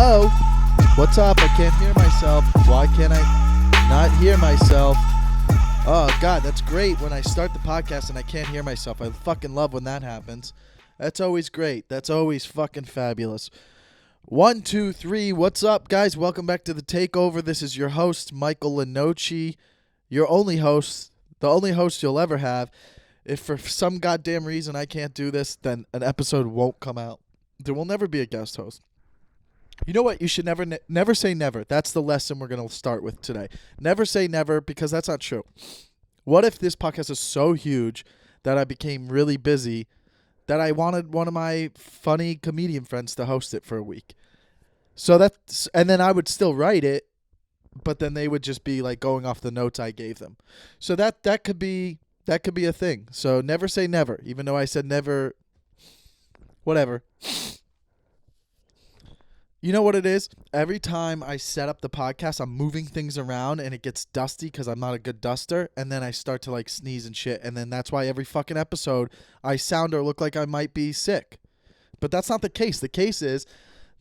Hello? What's up? I can't hear myself. Why can't I not hear myself? Oh, God, that's great when I start the podcast and I can't hear myself. I fucking love when that happens. That's always great. That's always fucking fabulous. 1, 2, 3. What's up, guys? Welcome back to the Takeover. This is your host, Michael Lenoci. Your only host, the only host you'll ever have. If for some goddamn reason I can't do this, then an episode won't come out. There will never be a guest host. You know what? You should never say never. That's the lesson we're going to start with today. Never say never, because that's not true. What if this podcast is so huge that I became really busy that I wanted one of my funny comedian friends to host it for a week? And then I would still write it, but then they would just be like going off the notes I gave them. So that could be a thing. So never say never, even though I said never. Whatever. You know what it is? Every time I set up the podcast, I'm moving things around and it gets dusty because I'm not a good duster. And then I start to like sneeze and shit. And then that's why every fucking episode I sound or look like I might be sick. But that's not the case. The case is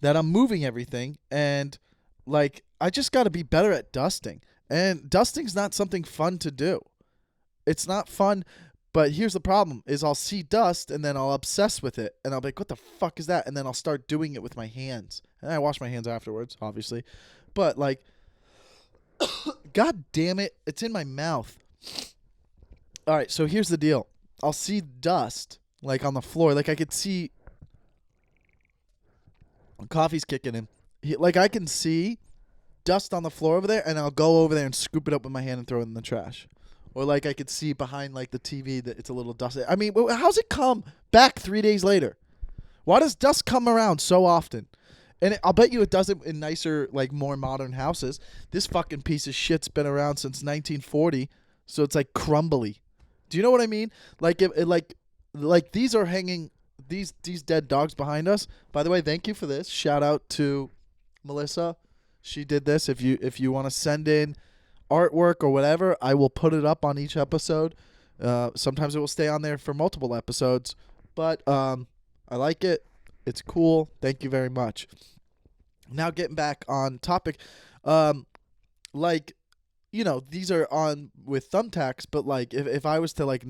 that I'm moving everything and like I just got to be better at dusting. And dusting's not something fun to do. It's not fun. But here's the problem, is I'll see dust, and then I'll obsess with it. And I'll be like, what the fuck is that? And then I'll start doing it with my hands. And I wash my hands afterwards, obviously. But, like, God damn it, it's in my mouth. All right, so here's the deal. I'll see dust, like, on the floor. Like, I could see coffee's kicking in. Like, I can see dust on the floor over there, and I'll go over there and scoop it up with my hand and throw it in the trash. Or like I could see behind like the TV that it's a little dusty. I mean, how's it come back 3 days later? Why does dust come around so often? And I'll bet you it doesn't in nicer, like more modern houses. This fucking piece of shit's been around since 1940, so it's like crumbly. Do you know what I mean? Like like these are hanging these dead dogs behind us. By the way, thank you for this. Shout out to Melissa. She did this. If you want to send in artwork or whatever, I will put it up on each episode. Sometimes it will stay on there for multiple episodes, but I like it. It's cool. Thank you very much. Now getting back on topic, like, you know, these are on with thumbtacks, but like if I was to like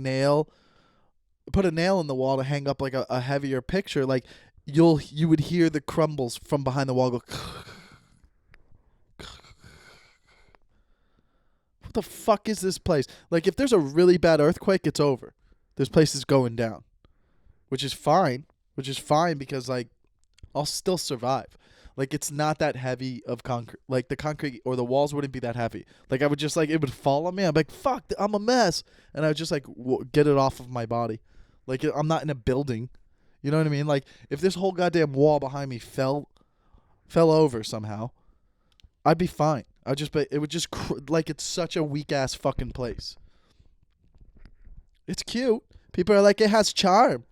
put a nail in the wall to hang up like a heavier picture, like you would hear the crumbles from behind the wall go. What the fuck is this place? Like, if there's a really bad earthquake, it's over. This place is going down, which is fine because, like, I'll still survive. Like, it's not that heavy of concrete. Like, the concrete or the walls wouldn't be that heavy. Like, I would just, like, it would fall on me. I'm like, fuck, I'm a mess. And I would just, like, get it off of my body. Like, I'm not in a building. You know what I mean? Like, if this whole goddamn wall behind me fell over somehow, I'd be fine. It would just, like, it's such a weak-ass fucking place. It's cute. People are like, it has charm.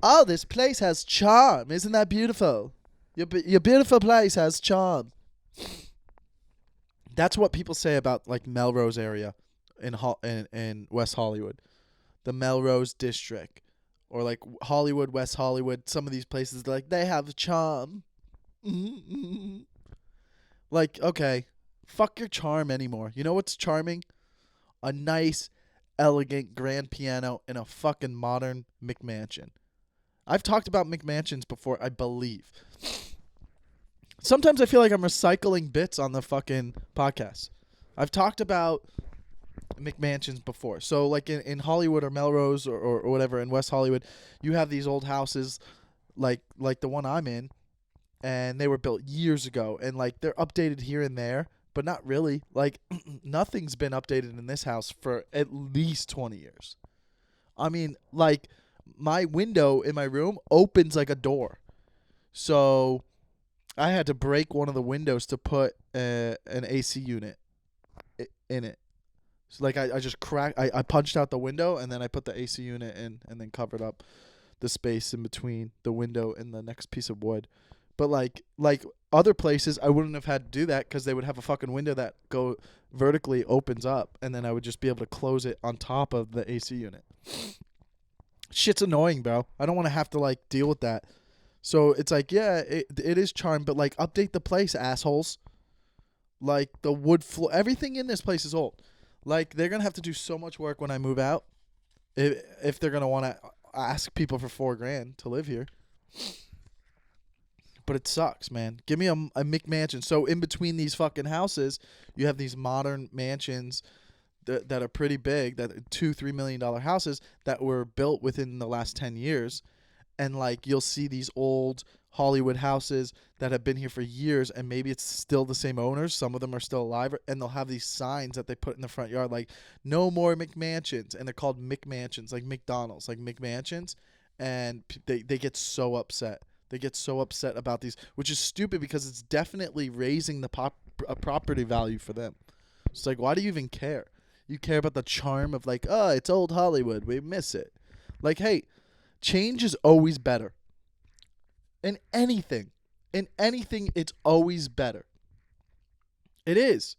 Oh, this place has charm. Isn't that beautiful? Your beautiful place has charm. That's what people say about, like, Melrose area in West Hollywood. The Melrose District. Or, like, Hollywood, West Hollywood. Some of these places, like, they have charm. Mm-hmm. Like, okay, fuck your charm anymore. You know what's charming? A nice, elegant grand piano in a fucking modern McMansion. I've talked about McMansions before, I believe. Sometimes I feel like I'm recycling bits on the fucking podcast. I've talked about McMansions before. So, like, in Hollywood or Melrose or whatever, in West Hollywood, you have these old houses like the one I'm in. And they were built years ago. And, like, they're updated here and there. But not really. Like, nothing's been updated in this house for at least 20 years. I mean, like, my window in my room opens like a door. So, I had to break one of the windows to put an AC unit in it. So, like, I just I punched out the window. And then I put the AC unit in. And then covered up the space in between the window and the next piece of wood. But, like other places, I wouldn't have had to do that because they would have a fucking window that go vertically opens up, and then I would just be able to close it on top of the AC unit. Shit's annoying, bro. I don't want to have to, like, deal with that. So it's like, yeah, it is charm, but like update the place, assholes. Like the wood floor, everything in this place is old. Like they're gonna have to do so much work when I move out, if they're gonna want to ask people for $4,000 to live here. But it sucks, man. Give me a McMansion. So in between these fucking houses, you have these modern mansions that are pretty big, that $2-3 million houses that were built within the last 10 years. And like you'll see these old Hollywood houses that have been here for years, and maybe it's still the same owners. Some of them are still alive, and they'll have these signs that they put in the front yard like "No more McMansions," and they're called McMansions, like McDonald's, like McMansions. And they get so upset. They get so upset about these, which is stupid because it's definitely raising the property value for them. It's like, why do you even care? You care about the charm of like, oh, it's old Hollywood. We miss it. Like, hey, change is always better. In anything, it's always better. It is.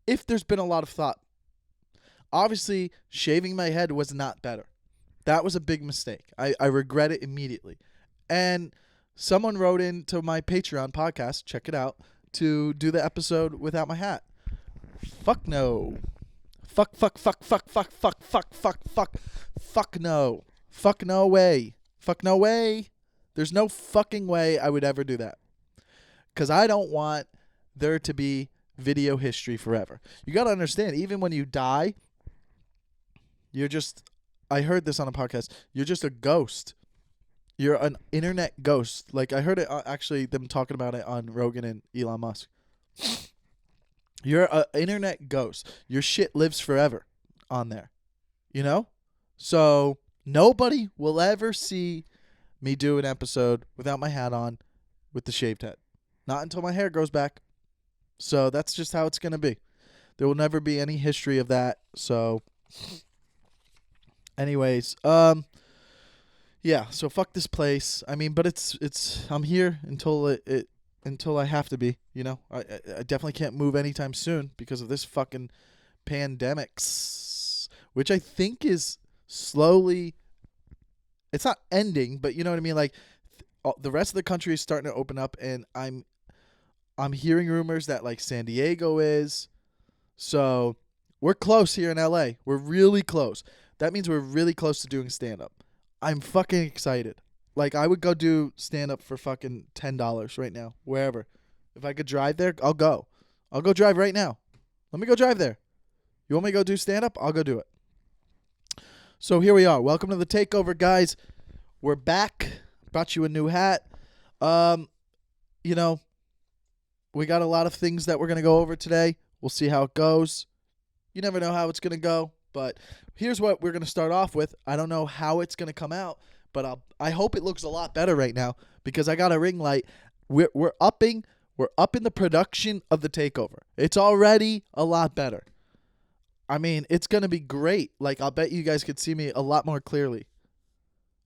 If there's been a lot of thought. Obviously, shaving my head was not better. That was a big mistake. I regret it immediately. And someone wrote into my Patreon podcast, check it out, to do the episode without my hat. Fuck no. Fuck no. Fuck no way. Fuck no way. There's no fucking way I would ever do that. Because I don't want there to be video history forever. You got to understand, even when you die, you're just, I heard this on a podcast, you're just a ghost. You're an internet ghost. Like I heard it actually them talking about it on Rogan and Elon Musk. You're an internet ghost. Your shit lives forever on there. You know? So nobody will ever see me do an episode without my hat on with the shaved head. Not until my hair grows back. So that's just how it's going to be. There will never be any history of that. So anyways, yeah, so fuck this place. I mean, but it's I'm here until until I have to be, you know. I definitely can't move anytime soon because of this fucking pandemics, which I think is slowly, it's not ending, but you know what I mean? Like the rest of the country is starting to open up, and I'm hearing rumors that like San Diego is. So we're close here in LA. We're really close. That means we're really close to doing stand-up. I'm fucking excited. Like, I would go do stand-up for fucking $10 right now, wherever. If I could drive there, I'll go. I'll go drive right now. Let me go drive there. You want me to go do stand-up? I'll go do it. So here we are. Welcome to the Takeover, guys. We're back. Brought you a new hat. You know, we got a lot of things that we're going to go over today. We'll see how it goes. You never know how it's going to go, but here's what we're going to start off with. I don't know how it's going to come out, but I hope it looks a lot better right now because I got a ring light. We're upping the production of the Takeover. It's already a lot better. I mean, it's going to be great. Like, I'll bet you guys could see me a lot more clearly.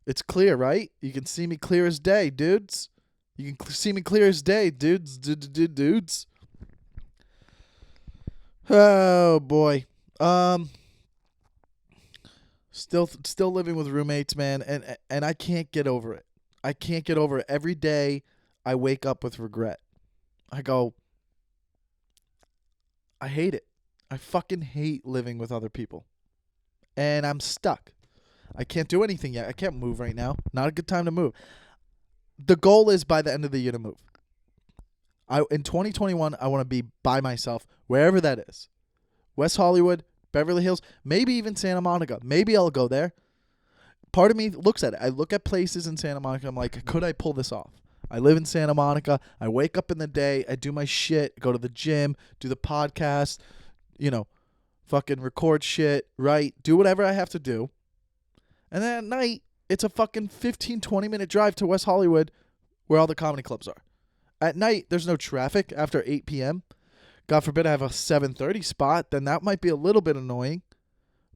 It's clear, right? You can see me clear as day, dudes. You can see me clear as day, dudes. Dudes. Oh boy. Still living with roommates, man, and I can't get over it. I can't get over it. Every day I wake up with regret. I go, I hate it. I fucking hate living with other people. And I'm stuck. I can't do anything yet. I can't move right now. Not a good time to move. The goal is by the end of the year to move. In 2021, I want to be by myself, wherever that is. West Hollywood, Beverly Hills, maybe even Santa Monica. Maybe I'll go there. Part of me looks at it. I look at places in Santa Monica. I'm like, could I pull this off? I live in Santa Monica. I wake up in the day. I do my shit. Go to the gym. Do the podcast. You know, fucking record shit. Write. Do whatever I have to do. And then at night, it's a fucking 15, 20-minute drive to West Hollywood where all the comedy clubs are. At night, there's no traffic after 8 p.m. God forbid I have a 7:30 spot, then that might be a little bit annoying.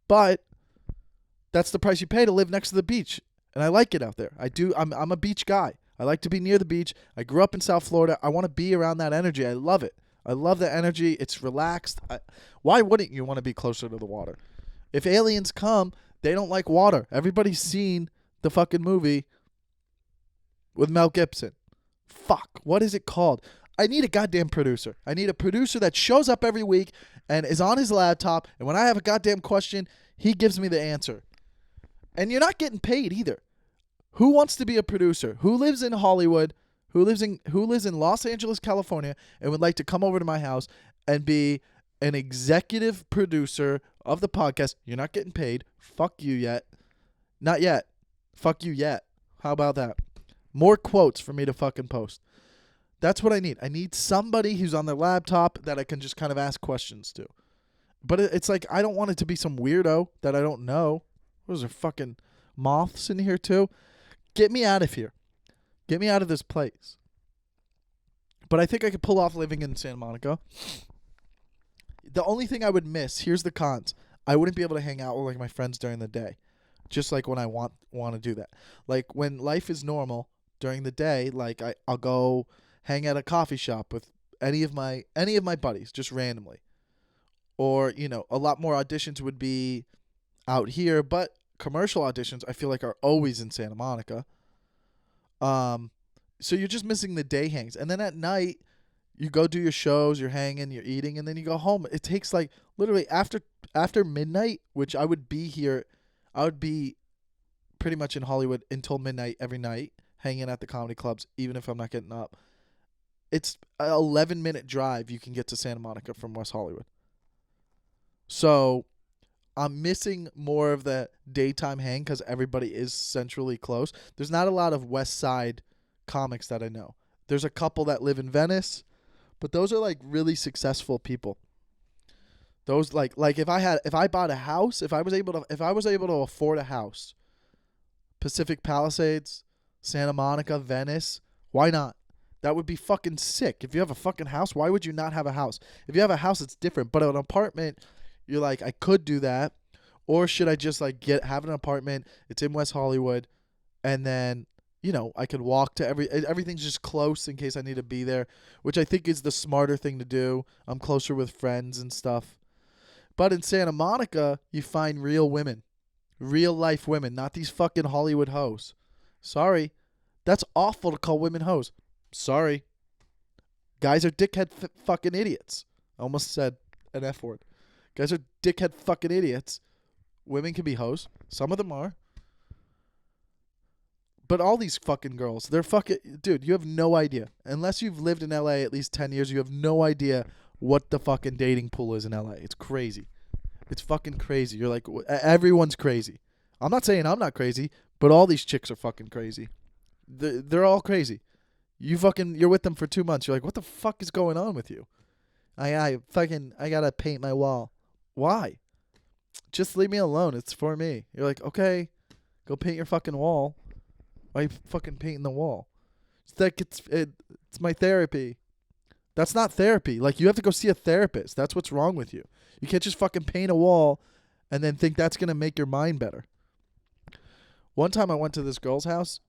But that's the price you pay to live next to the beach. And I like it out there. I do. I'm a beach guy. I like to be near the beach. I grew up in South Florida. I want to be around that energy. I love it. I love the energy. It's relaxed. Why wouldn't you want to be closer to the water? If aliens come, they don't like water. Everybody's seen the fucking movie with Mel Gibson. Fuck, what is it called? I need a goddamn producer. I need a producer that shows up every week and is on his laptop, and when I have a goddamn question, he gives me the answer. And you're not getting paid either. Who wants to be a producer? Who lives in Hollywood? Who lives in Los Angeles, California, and would like to come over to my house and be an executive producer of the podcast? You're not getting paid. Fuck you yet. Not yet. Fuck you yet. How about that? More quotes for me to fucking post. That's what I need. I need somebody who's on their laptop that I can just kind of ask questions to. But it's like I don't want it to be some weirdo that I don't know. Those are fucking moths in here too. Get me out of here. Get me out of this place. But I think I could pull off living in Santa Monica. The only thing I would miss, here's the cons. I wouldn't be able to hang out with like my friends during the day. Just like when I want to do that. Like when life is normal during the day, like I'll go hang at a coffee shop with any of my buddies just randomly. Or, you know, a lot more auditions would be out here, but commercial auditions I feel like are always in Santa Monica. So you're just missing the day hangs. And then at night, you go do your shows, you're hanging, you're eating, and then you go home. It takes like literally after midnight, which I would be here. I would be pretty much in Hollywood until midnight every night, hanging at the comedy clubs, even if I'm not getting up. It's an 11-minute drive you can get to Santa Monica from West Hollywood. So I'm missing more of the daytime hang because everybody is centrally close. There's not a lot of West Side comics that I know. There's a couple that live in Venice, but those are like really successful people. Those like if I bought a house, if I was able to afford a house, Pacific Palisades, Santa Monica, Venice, why not? That would be fucking sick. If you have a fucking house, why would you not have a house? If you have a house, it's different. But an apartment, you're like, I could do that. Or should I just like have an apartment? It's in West Hollywood. And then, you know, I could walk to everything's just close in case I need to be there, which I think is the smarter thing to do. I'm closer with friends and stuff. But in Santa Monica, you find real women. Real life women, not these fucking Hollywood hoes. Sorry. That's awful to call women hoes. Sorry. Guys are dickhead fucking idiots. I almost said an F word. Guys are dickhead fucking idiots. Women can be hoes. Some of them are. But all these fucking girls, they're fucking... Dude, you have no idea. Unless you've lived in LA at least 10 years, you have no idea what the fucking dating pool is in LA. It's crazy. It's fucking crazy. You're like, everyone's crazy. I'm not saying I'm not crazy, but all these chicks are fucking crazy. They're all crazy. You're with them for 2 months. You're like, what the fuck is going on with you? I gotta paint my wall. Why? Just leave me alone. It's for me. You're like, okay, go paint your fucking wall. Why are you fucking painting the wall? It's like it's my therapy. That's not therapy. Like, you have to go see a therapist. That's what's wrong with you. You can't just fucking paint a wall and then think that's gonna make your mind better. One time I went to this girl's house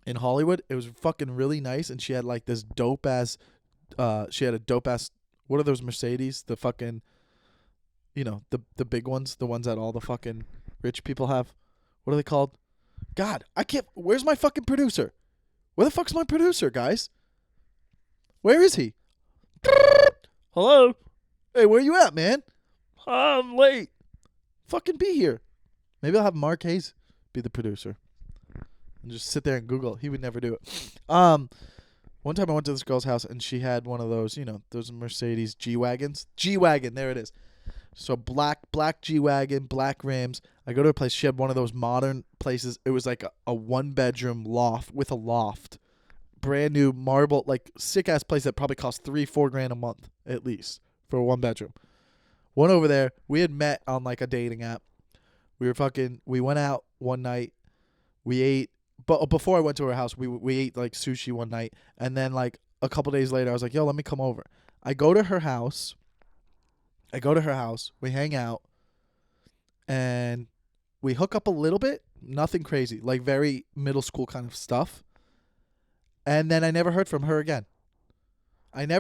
in Hollywood. It was fucking really nice, and she had like this dope ass. She had a dope ass. What are those Mercedes? The fucking, you know, the big ones, the ones that all the fucking rich people have. What are they called? God, I can't. Where's my fucking producer? Where the fuck's my producer, guys? Where is he? Hello? Hey, where you at, man? I'm late. Fucking be here. Maybe I'll have Mark Hayes be the producer and just sit there and Google. He would never do it. One time I went to this girl's house and she had one of those, you know, those Mercedes G-Wagons. G-Wagon, there it is. So black G-Wagon, black rims. I go to a place. She had one of those modern places. It was like a one-bedroom loft with a loft. Brand new marble, like sick-ass place that probably cost $3-4 grand a month at least for a one-bedroom. Went over there. We had met on like a dating app. We went out one night. We ate. But before I went to her house, we ate like sushi one night. And then like a couple days later, I was like, yo, let me come over. I go to her house. We hang out. And we hook up a little bit. Nothing crazy. Like very middle school kind of stuff. And then I never heard from her again. And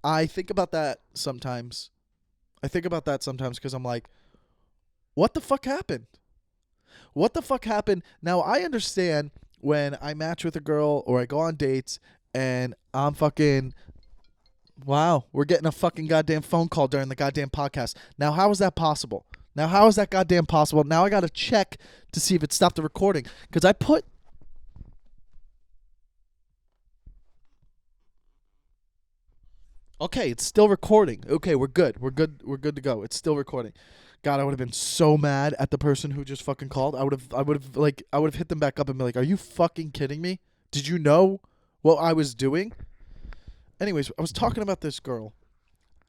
I think about that sometimes. Because I'm like, what the fuck happened? What the fuck happened? Now, I understand when I match with a girl or I go on dates and I'm fucking, wow, we're getting a fucking goddamn phone call during the goddamn podcast. Now, how is that possible? Now, how is that goddamn possible? Now I got to check to see if it stopped the recording. Because I put... Okay, it's still recording. Okay, we're good. We're good to go. It's still recording. God, I would have been so mad at the person who just fucking called. I would have hit them back up and be like, "Are you fucking kidding me? Did you know what I was doing?" Anyways, I was talking about this girl.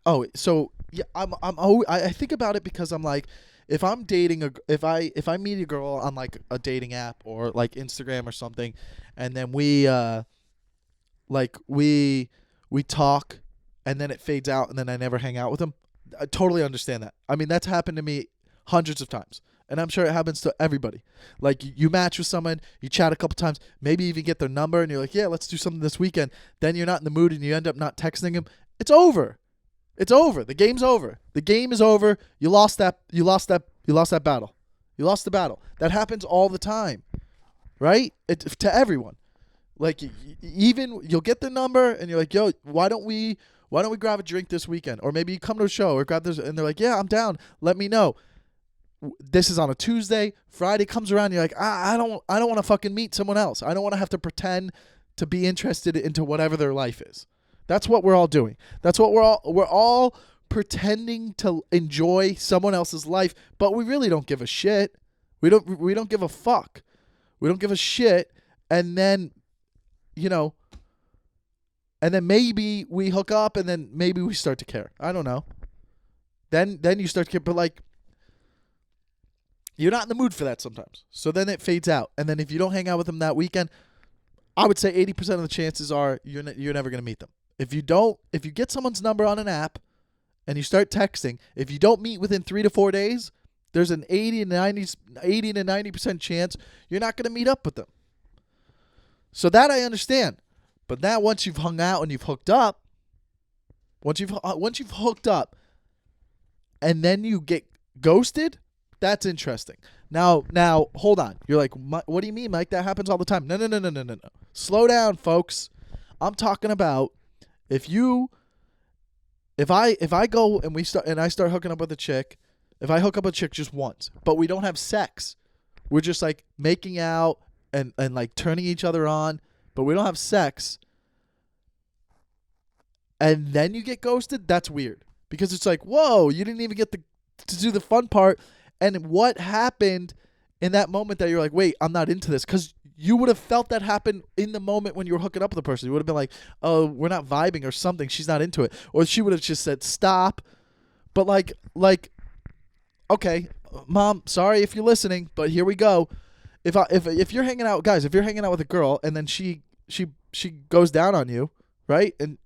Oh, so yeah, I think about it because I'm like, if I'm dating if I meet a girl on like a dating app or like Instagram or something, and then we talk, and then it fades out, and then I never hang out with them. I totally understand that. I mean, that's happened to me hundreds of times, and I'm sure it happens to everybody. Like, you match with someone, you chat a couple times, maybe even get their number, and you're like, yeah, let's do something this weekend. Then you're not in the mood, and you end up not texting them. It's over. It's over. The game's over. The game is over. You lost that battle. You lost the battle. That happens all the time, right? To everyone. Like, even you'll get the number, and you're like, yo, why don't we grab a drink this weekend? Or maybe you come to a show or grab this, and they're like, yeah, I'm down. Let me know. This is on a Tuesday. Friday comes around, you're like, I don't want to fucking meet someone else. I don't want to have to pretend to be interested into whatever their life is. That's what we're all doing. That's what we're all pretending to enjoy someone else's life, but we really don't give a shit. We don't give a fuck. We don't give a shit. And then, and then maybe we hook up, and then maybe we start to care. I don't know. Then you start to care, but like, you're not in the mood for that sometimes. So then it fades out. And then if you don't hang out with them that weekend, I would say 80% of the chances are you're never going to meet them. If you get someone's number on an app and you start texting, if you don't meet within 3 to 4 days, there's an 80 to 90% chance you're not going to meet up with them. So that I understand. But now once you've hung out and you've hooked up, once you've hooked up and then you get ghosted, that's interesting. Now hold on. You're like, what do you mean, Mike? That happens all the time. No. Slow down, folks. I'm talking about if I go and I start hooking up with a chick, if I hook up with a chick just once, but we don't have sex, we're just like making out and like turning each other on, but we don't have sex, and then you get ghosted, that's weird. Because it's like, whoa, you didn't even get to do the fun part. And what happened in that moment that you're like, wait, I'm not into this? Because you would have felt that happen in the moment when you were hooking up with the person. You would have been like, oh, we're not vibing or something. She's not into it. Or she would have just said, stop. But like, okay, Mom, sorry if you're listening, but here we go. If you're hanging out, guys, if you're hanging out with a girl and then she goes down on you, right? And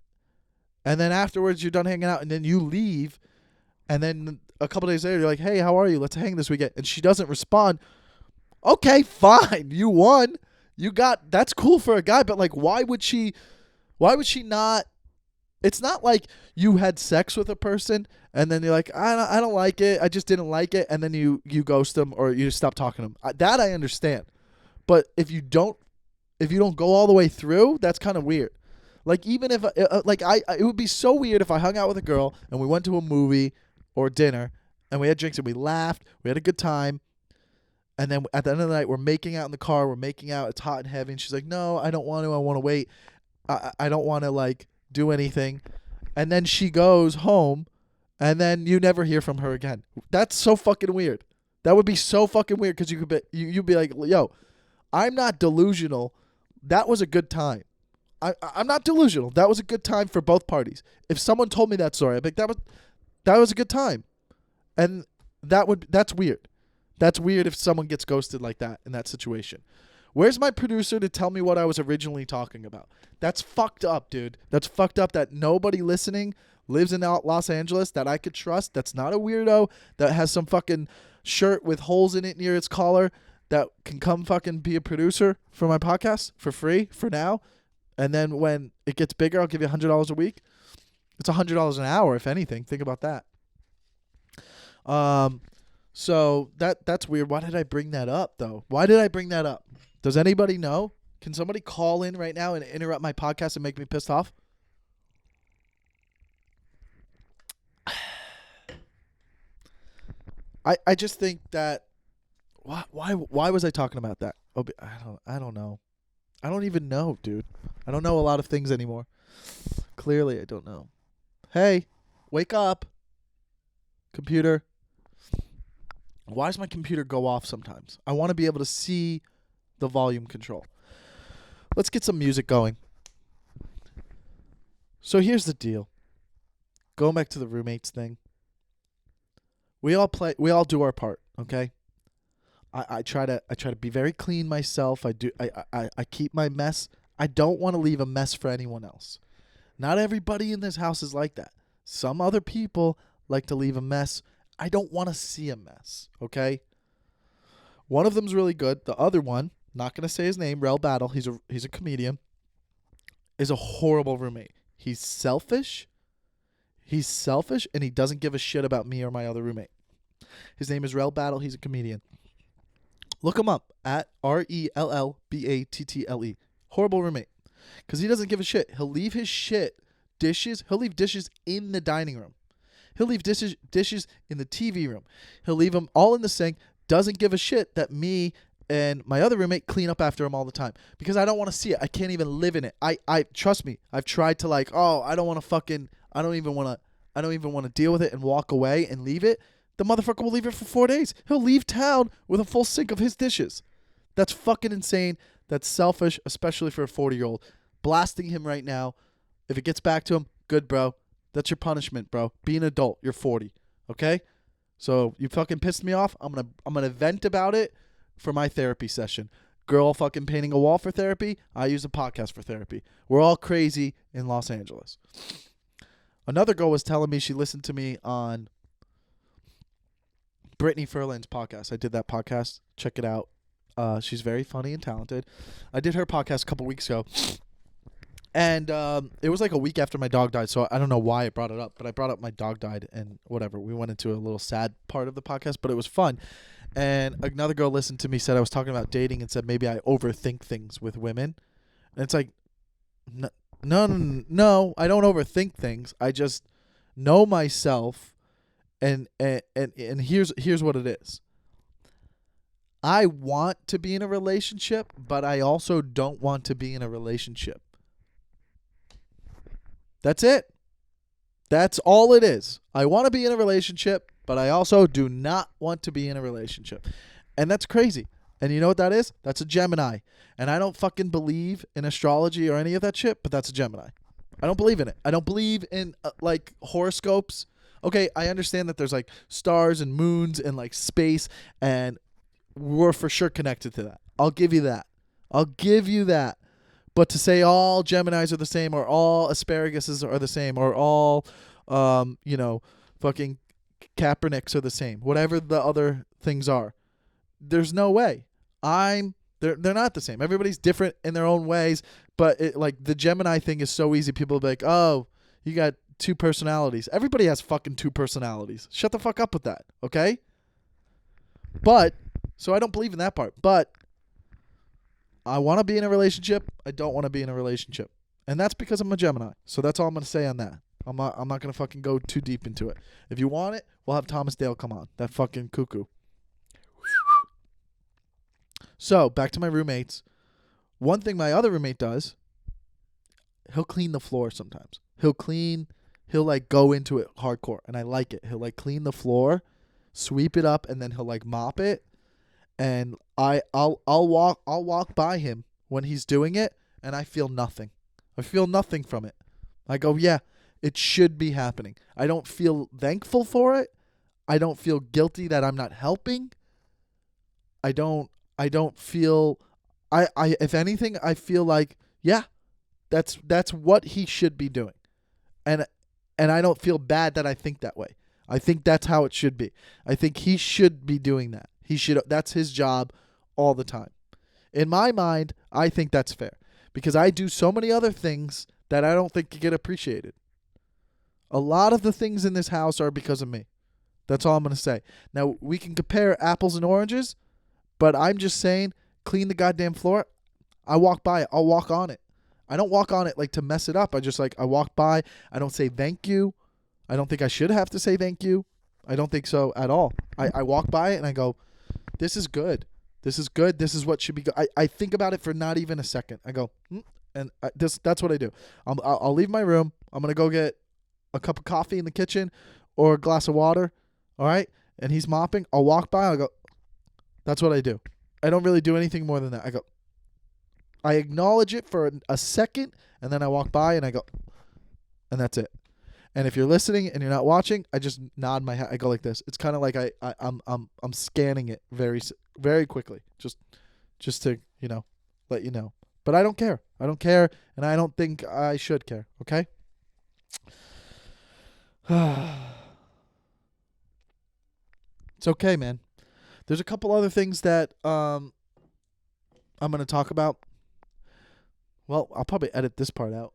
then afterwards you're done hanging out and then you leave, and then a couple days later you're like, hey, how are you? Let's hang this weekend. And she doesn't respond. Okay, fine. You won. That's cool for a guy, but like, why would she not? It's not like you had sex with a person and then you're like, I don't like it. I just didn't like it. And then you ghost them or you stop talking to them. That I understand. But if you don't go all the way through, that's kind of weird. Like, even if it would be so weird if I hung out with a girl and we went to a movie or dinner and we had drinks and we laughed, we had a good time. And then at the end of the night, we're making out in the car. We're making out. It's hot and heavy. And she's like, no, I don't want to. I want to wait. I don't want to, like, do anything. And then she goes home, and then you never hear from her again. That's so fucking weird. That would be so fucking weird because you'd be like, yo, I'm not delusional. That was a good time. I'm not delusional. That was a good time for both parties. If someone told me that story, I'd be like, that was a good time. And that's weird. That's weird if someone gets ghosted like that in that situation. Where's my producer to tell me what I was originally talking about? That's fucked up, dude. That's fucked up that nobody listening lives in Los Angeles that I could trust. That's not a weirdo that has some fucking shirt with holes in it near its collar that can come fucking be a producer for my podcast for free for now. And then when it gets bigger, I'll give you $100 a week. It's $100 an hour, if anything. Think about that. So that's weird. Why did I bring that up though? Why did I bring that up? Does anybody know? Can somebody call in right now and interrupt my podcast and make me pissed off? I just think that why was I talking about that? I don't know. I don't even know, dude. I don't know a lot of things anymore. Clearly, I don't know. Hey, wake up, computer. Why does my computer go off sometimes? I want to be able to see the volume control. Let's get some music going. So here's the deal. Going back to the roommates thing. We all do our part, okay? I try to be very clean myself. I keep my mess. I don't want to leave a mess for anyone else. Not everybody in this house is like that. Some other people like to leave a mess. I don't want to see a mess, okay? One of them's really good. The other one, not going to say his name, Rel Battle, he's a comedian, is a horrible roommate. He's selfish, and he doesn't give a shit about me or my other roommate. His name is Rel Battle. He's a comedian. Look him up at RELLBATTLE. Horrible roommate. Because he doesn't give a shit. He'll leave his dishes in the dining room. He'll leave dishes in the TV room. He'll leave them all in the sink. Doesn't give a shit that me and my other roommate clean up after him all the time. Because I don't want to see it. I can't even live in it. I trust me. I've tried to I don't even want to deal with it and walk away and leave it. The motherfucker will leave it for 4 days. He'll leave town with a full sink of his dishes. That's fucking insane. That's selfish, especially for a 40-year-old. Blasting him right now. If it gets back to him, good, bro. That's your punishment, bro. Be an adult. You're 40. Okay? So you fucking pissed me off. I'm gonna vent about it for my therapy session. Girl fucking painting a wall for therapy. I use a podcast for therapy. We're all crazy in Los Angeles. Another girl was telling me she listened to me on Brittany Furlan's podcast. I did that podcast. Check it out. She's very funny and talented. I did her podcast a couple weeks ago. And it was like a week after my dog died, so I don't know why I brought it up, but I brought up my dog died and whatever. We went into a little sad part of the podcast, but it was fun. And another girl listened to me, said I was talking about dating and said maybe I overthink things with women. And it's like, no, I don't overthink things. I just know myself. And here's what it is. I want to be in a relationship, but I also don't want to be in a relationship. That's it. That's all it is. I want to be in a relationship, but I also do not want to be in a relationship. And that's crazy. And you know what that is? That's a Gemini. And I don't fucking believe in astrology or any of that shit, but that's a Gemini. I don't believe in it. I don't believe in horoscopes. Okay, I understand that there's stars and moons and space, and we're for sure connected to that. I'll give you that. But to say all Geminis are the same, or all asparaguses are the same, or all, fucking Kaepernicks are the same, whatever the other things are, there's no way. They're not the same. Everybody's different in their own ways, but the Gemini thing is so easy. People will be like, oh, you got 2 personalities. Everybody has fucking 2 personalities. Shut the fuck up with that, okay? But, so I don't believe in that part. But I want to be in a relationship. I don't want to be in a relationship. And that's because I'm a Gemini. So that's all I'm going to say on that. I'm not going to fucking go too deep into it. If you want it, we'll have Thomas Dale come on. That fucking cuckoo. So, back to my roommates. One thing my other roommate does, he'll clean the floor sometimes. He'll go into it hardcore, and I like it. He'll clean the floor, sweep it up, and then he'll mop it. And I'll walk by him when he's doing it, and I feel nothing. I feel nothing from it. I go, yeah, it should be happening. I don't feel thankful for it. I don't feel guilty that I'm not helping. I don't feel if anything, I feel like, yeah, that's what he should be doing. And I don't feel bad that I think that way. I think that's how it should be. I think he should be doing that. That's his job all the time. In my mind, I think that's fair because I do so many other things that I don't think get appreciated. A lot of the things in this house are because of me. That's all I'm going to say. Now, we can compare apples and oranges, but I'm just saying, clean the goddamn floor. I walk by it. I'll walk on it. I don't walk on it like to mess it up. I walk by. I don't say thank you. I don't think I should have to say thank you. I don't think so at all. I walk by it and I go, this is good. This is good. This is what should be good. I think about it for not even a second. I go, and that's what I do. I'll leave my room. I'm going to go get a cup of coffee in the kitchen or a glass of water. All right. And he's mopping. I'll walk by. I'll go, that's what I do. I don't really do anything more than that. I go, I acknowledge it for a second, and then I walk by and I go, and that's it. And if you're listening and you're not watching, I just nod my head. I go like this. It's kind of like I'm scanning it very, very quickly, just to let you know. But I don't care. I don't care, and I don't think I should care. Okay. It's okay, man. There's a couple other things that I'm going to talk about. Well, I'll probably edit this part out.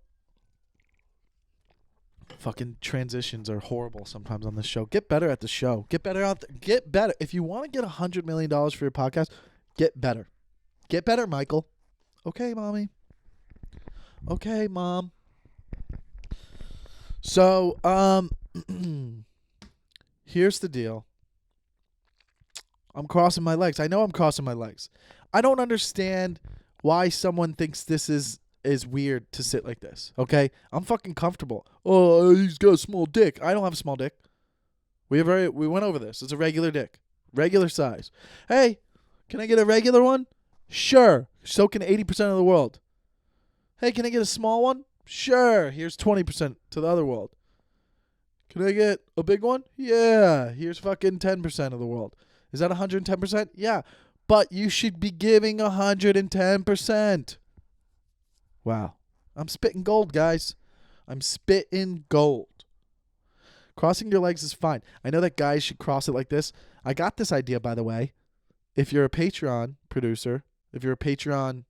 Fucking transitions are horrible sometimes on this show. Get better at the show. Get better out there. Get better. If you want to get $100 million for your podcast, get better. Get better, Michael. Okay, mommy. Okay, mom. So, here's the deal. I'm crossing my legs. I know I'm crossing my legs. I don't understand why someone thinks this is weird to sit like this, okay? I'm fucking comfortable. Oh, he's got a small dick. I don't have a small dick. We went over this. It's a regular dick. Regular size. Hey, can I get a regular one? Sure. So can 80% of the world. Hey, can I get a small one? Sure. Here's 20% to the other world. Can I get a big one? Yeah. Here's fucking 10% of the world. Is that 110%? Yeah. But you should be giving 110%. Wow. I'm spitting gold, guys. I'm spitting gold. Crossing your legs is fine. I know that guys should cross it like this. I got this idea, by the way. If you're a Patreon producer, if you're a Patreon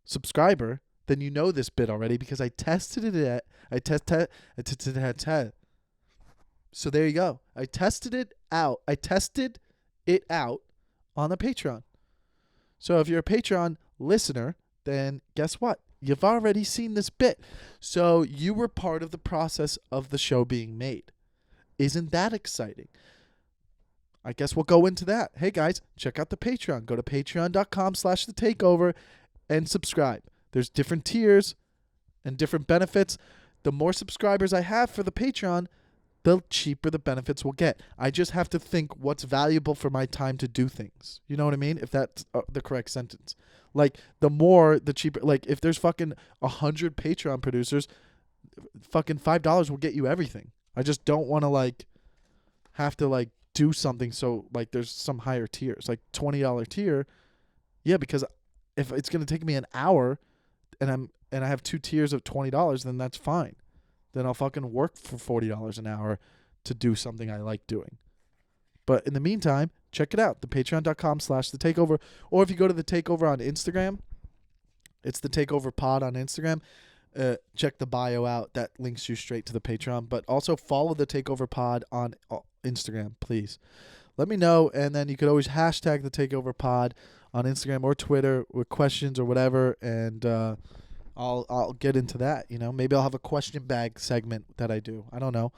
subscriber, then you know this bit already because I tested it So there you go. I tested it out. I tested it out on the Patreon. So if you're a Patreon listener, then guess what? You've already seen this bit. So you were part of the process of the show being made. Isn't that exciting? I guess we'll go into that. Hey guys, check out the Patreon. Go to patreon.com/thetakeover and subscribe. There's different tiers and different benefits. The more subscribers I have for the Patreon, the cheaper the benefits will get. I just have to think what's valuable for my time to do things. You know what I mean? If that's the correct sentence. Like, the more, the cheaper. Like, if there's fucking 100 Patreon producers, fucking $5 will get you everything. I just don't want to, like, have to, like, do something so, like, there's some higher tiers. Like, $20 tier. Yeah, because if it's going to take me an hour and I have 2 tiers of $20, then that's fine. Then I'll fucking work for $40 an hour to do something I like doing. But in the meantime, check it out. The patreon.com/thetakeover. Or if you go to the Takeover on Instagram, it's the Takeover Pod on Instagram. Check the bio out. That links you straight to the Patreon. But also follow the Takeover Pod on Instagram, please. Let me know. And then you could always hashtag the Takeover Pod on Instagram or Twitter with questions or whatever. And I'll get into that, you know. Maybe I'll have a question bag segment that I do. I don't know.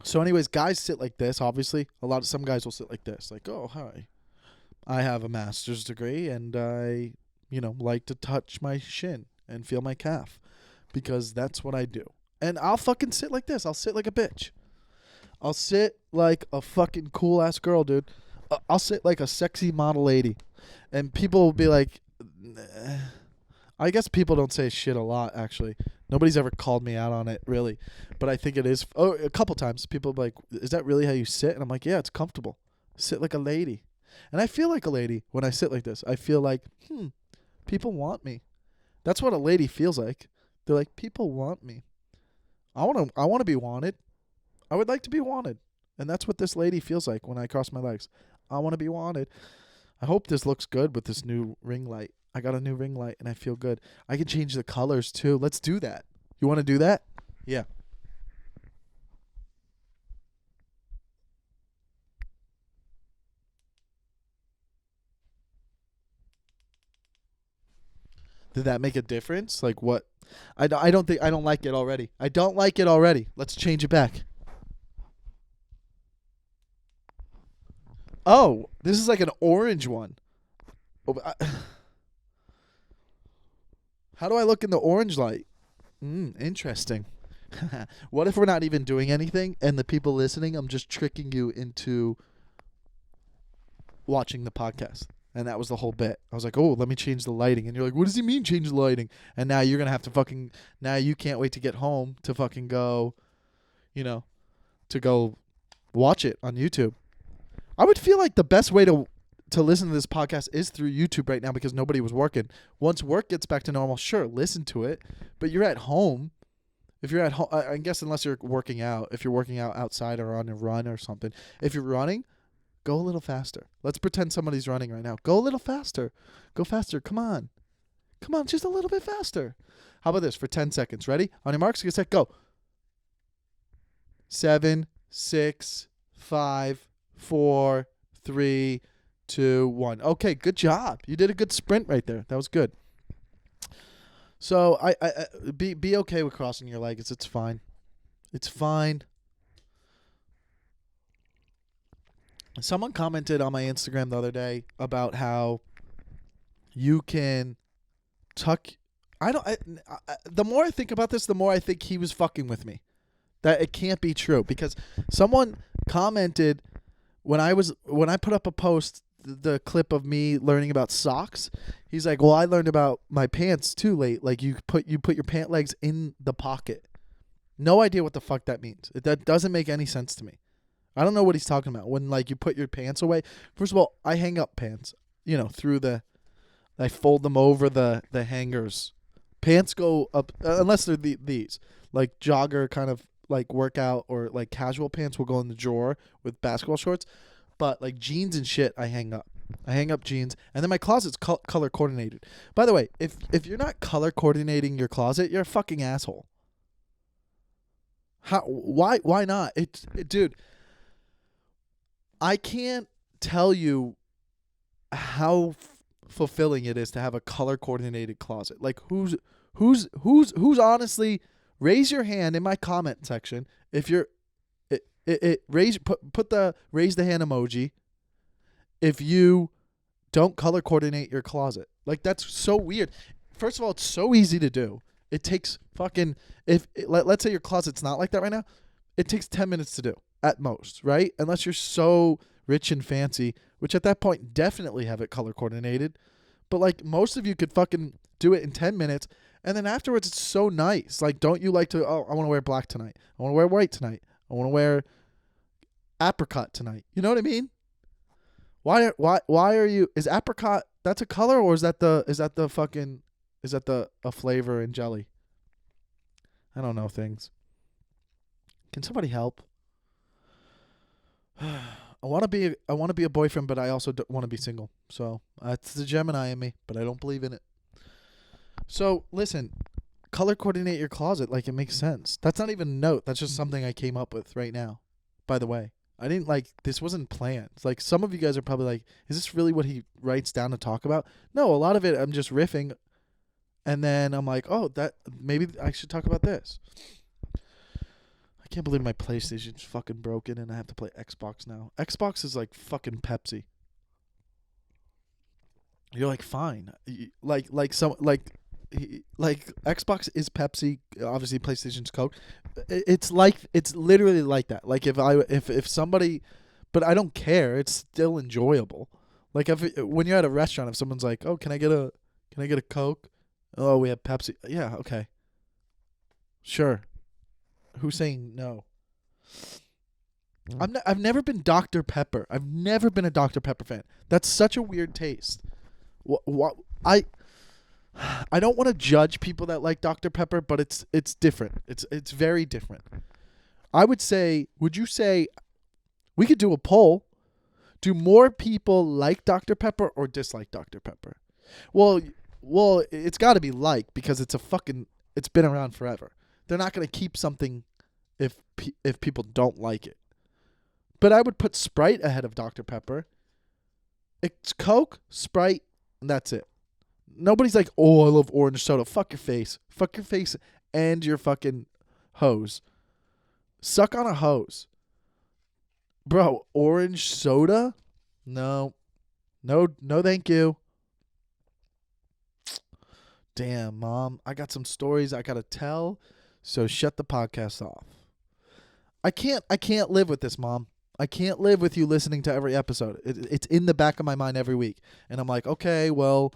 So anyways, guys sit like this, obviously. Some guys will sit like this. Like, oh, hi. I have a master's degree and I, like to touch my shin and feel my calf because that's what I do. And I'll fucking sit like this. I'll sit like a bitch. I'll sit like a fucking cool ass girl, dude. I'll sit like a sexy model lady. And people will be like, I guess people don't say shit a lot, actually. Nobody's ever called me out on it, really. But I think it is. Oh, a couple times. People will be like, is that really how you sit? And I'm like, yeah, it's comfortable. Sit like a lady. And I feel like a lady when I sit like this. I feel like, people want me. That's what a lady feels like. They're like, people want me. I want to be wanted. I would like to be wanted. And that's what this lady feels like when I cross my legs. I want to be wanted. I hope this looks good with this new ring light. I got a new ring light and I feel good. I can change the colors too. Let's do that. You want to do that? Yeah. Did that make a difference? Like what? I don't think I don't like it already. I don't like it already. Let's change it back. Oh, this is like an orange one. Oh, how do I look in the orange light? Interesting. What if we're not even doing anything and the people listening, I'm just tricking you into watching the podcast? And that was the whole bit. I was like, oh, let me change the lighting. And you're like, what does he mean change the lighting? And now you're going to have to fucking, now you can't wait to get home to fucking go, to go watch it on YouTube. I would feel like the best way to listen to this podcast is through YouTube right now because nobody was working. Once work gets back to normal, sure, listen to it. But you're at home. If you're at home, I guess unless you're working out, if you're working out outside or on a run or something. If you're running, go a little faster. Let's pretend somebody's running right now. Go a little faster. Go faster. Come on. Come on, just a little bit faster. How about this for 10 seconds? Ready? On your marks, get set, go. 7, 6, 5, 4, 3, 2, 1. Okay, good job. You did a good sprint right there. That was good. So I be okay with crossing your legs. It's fine. It's fine. Someone commented on my Instagram the other day about how you can tuck. The more I think about this, the more I think he was fucking with me. That it can't be true because someone commented when I put up a post, the clip of me learning about socks. He's like, well, I learned about my pants too late. Like you put your pant legs in the pocket. No idea what the fuck that means. That doesn't make any sense to me. I don't know what he's talking about. When like you put your pants away. First of all, I hang up pants. I fold them over the hangers. Pants go up unless they're these like jogger kind of like workout or like casual pants will go in the drawer with basketball shorts. But like jeans and shit, I hang up. I hang up jeans, and then my closet's color coordinated. By the way, if you're not color coordinating your closet, you're a fucking asshole. Why not? Dude. I can't tell you how fulfilling it is to have a color coordinated closet. Like who's honestly, raise your hand in my comment section if you're put the raise the hand emoji if you don't color coordinate your closet. Like that's so weird. First of all, it's so easy to do. It takes fucking let's say your closet's not like that right now. It takes 10 minutes to do at most, right? Unless you're so rich and fancy, which at that point definitely have it color coordinated. But like most of you could fucking do it in 10 minutes. And then afterwards, it's so nice. Like, don't you like to, I want to wear black tonight. I want to wear white tonight. I want to wear apricot tonight. You know what I mean? Why are you, is apricot, that's a color or is that a flavor in jelly? I don't know things. Can somebody help? I want to be a boyfriend, but I also want to be single. So that's the Gemini in me, but I don't believe in it. So listen, color coordinate your closet like it makes sense. That's not even a note. That's just something I came up with right now. By the way, I didn't this wasn't planned. Like some of you guys are probably like, is this really what he writes down to talk about? No, a lot of it I'm just riffing, and then I'm like, oh, that maybe I should talk about this. I can't believe my PlayStation's fucking broken and I have to play Xbox now. Xbox is like fucking Pepsi. You're like, fine. Like Xbox is Pepsi, obviously PlayStation's Coke. It's literally like that. Like if somebody, but I don't care. It's still enjoyable. Like when you're at a restaurant, if someone's like, "Oh, can I get a Coke?" "Oh, we have Pepsi." "Yeah, okay. Sure." Who's saying no? I've never been Dr. Pepper. I've never been a Dr. Pepper fan. That's such a weird taste. I don't want to judge people that like Dr. Pepper, but it's different. It's very different. Would you say we could do a poll? Do more people like Dr. Pepper or dislike Dr. Pepper? Well, it's got to be like because it's been around forever. They're not going to keep something if people don't like it. But I would put Sprite ahead of Dr. Pepper. It's Coke, Sprite, and that's it. Nobody's like, oh, I love orange soda. Fuck your face. Fuck your face and your fucking hose. Suck on a hose. Bro, orange soda? No. No, thank you. Damn, Mom. I got some stories I got to tell, so shut the podcast off. I can't live with this, Mom. I can't live with you listening to every episode. It's in the back of my mind every week. And I'm like, okay, well,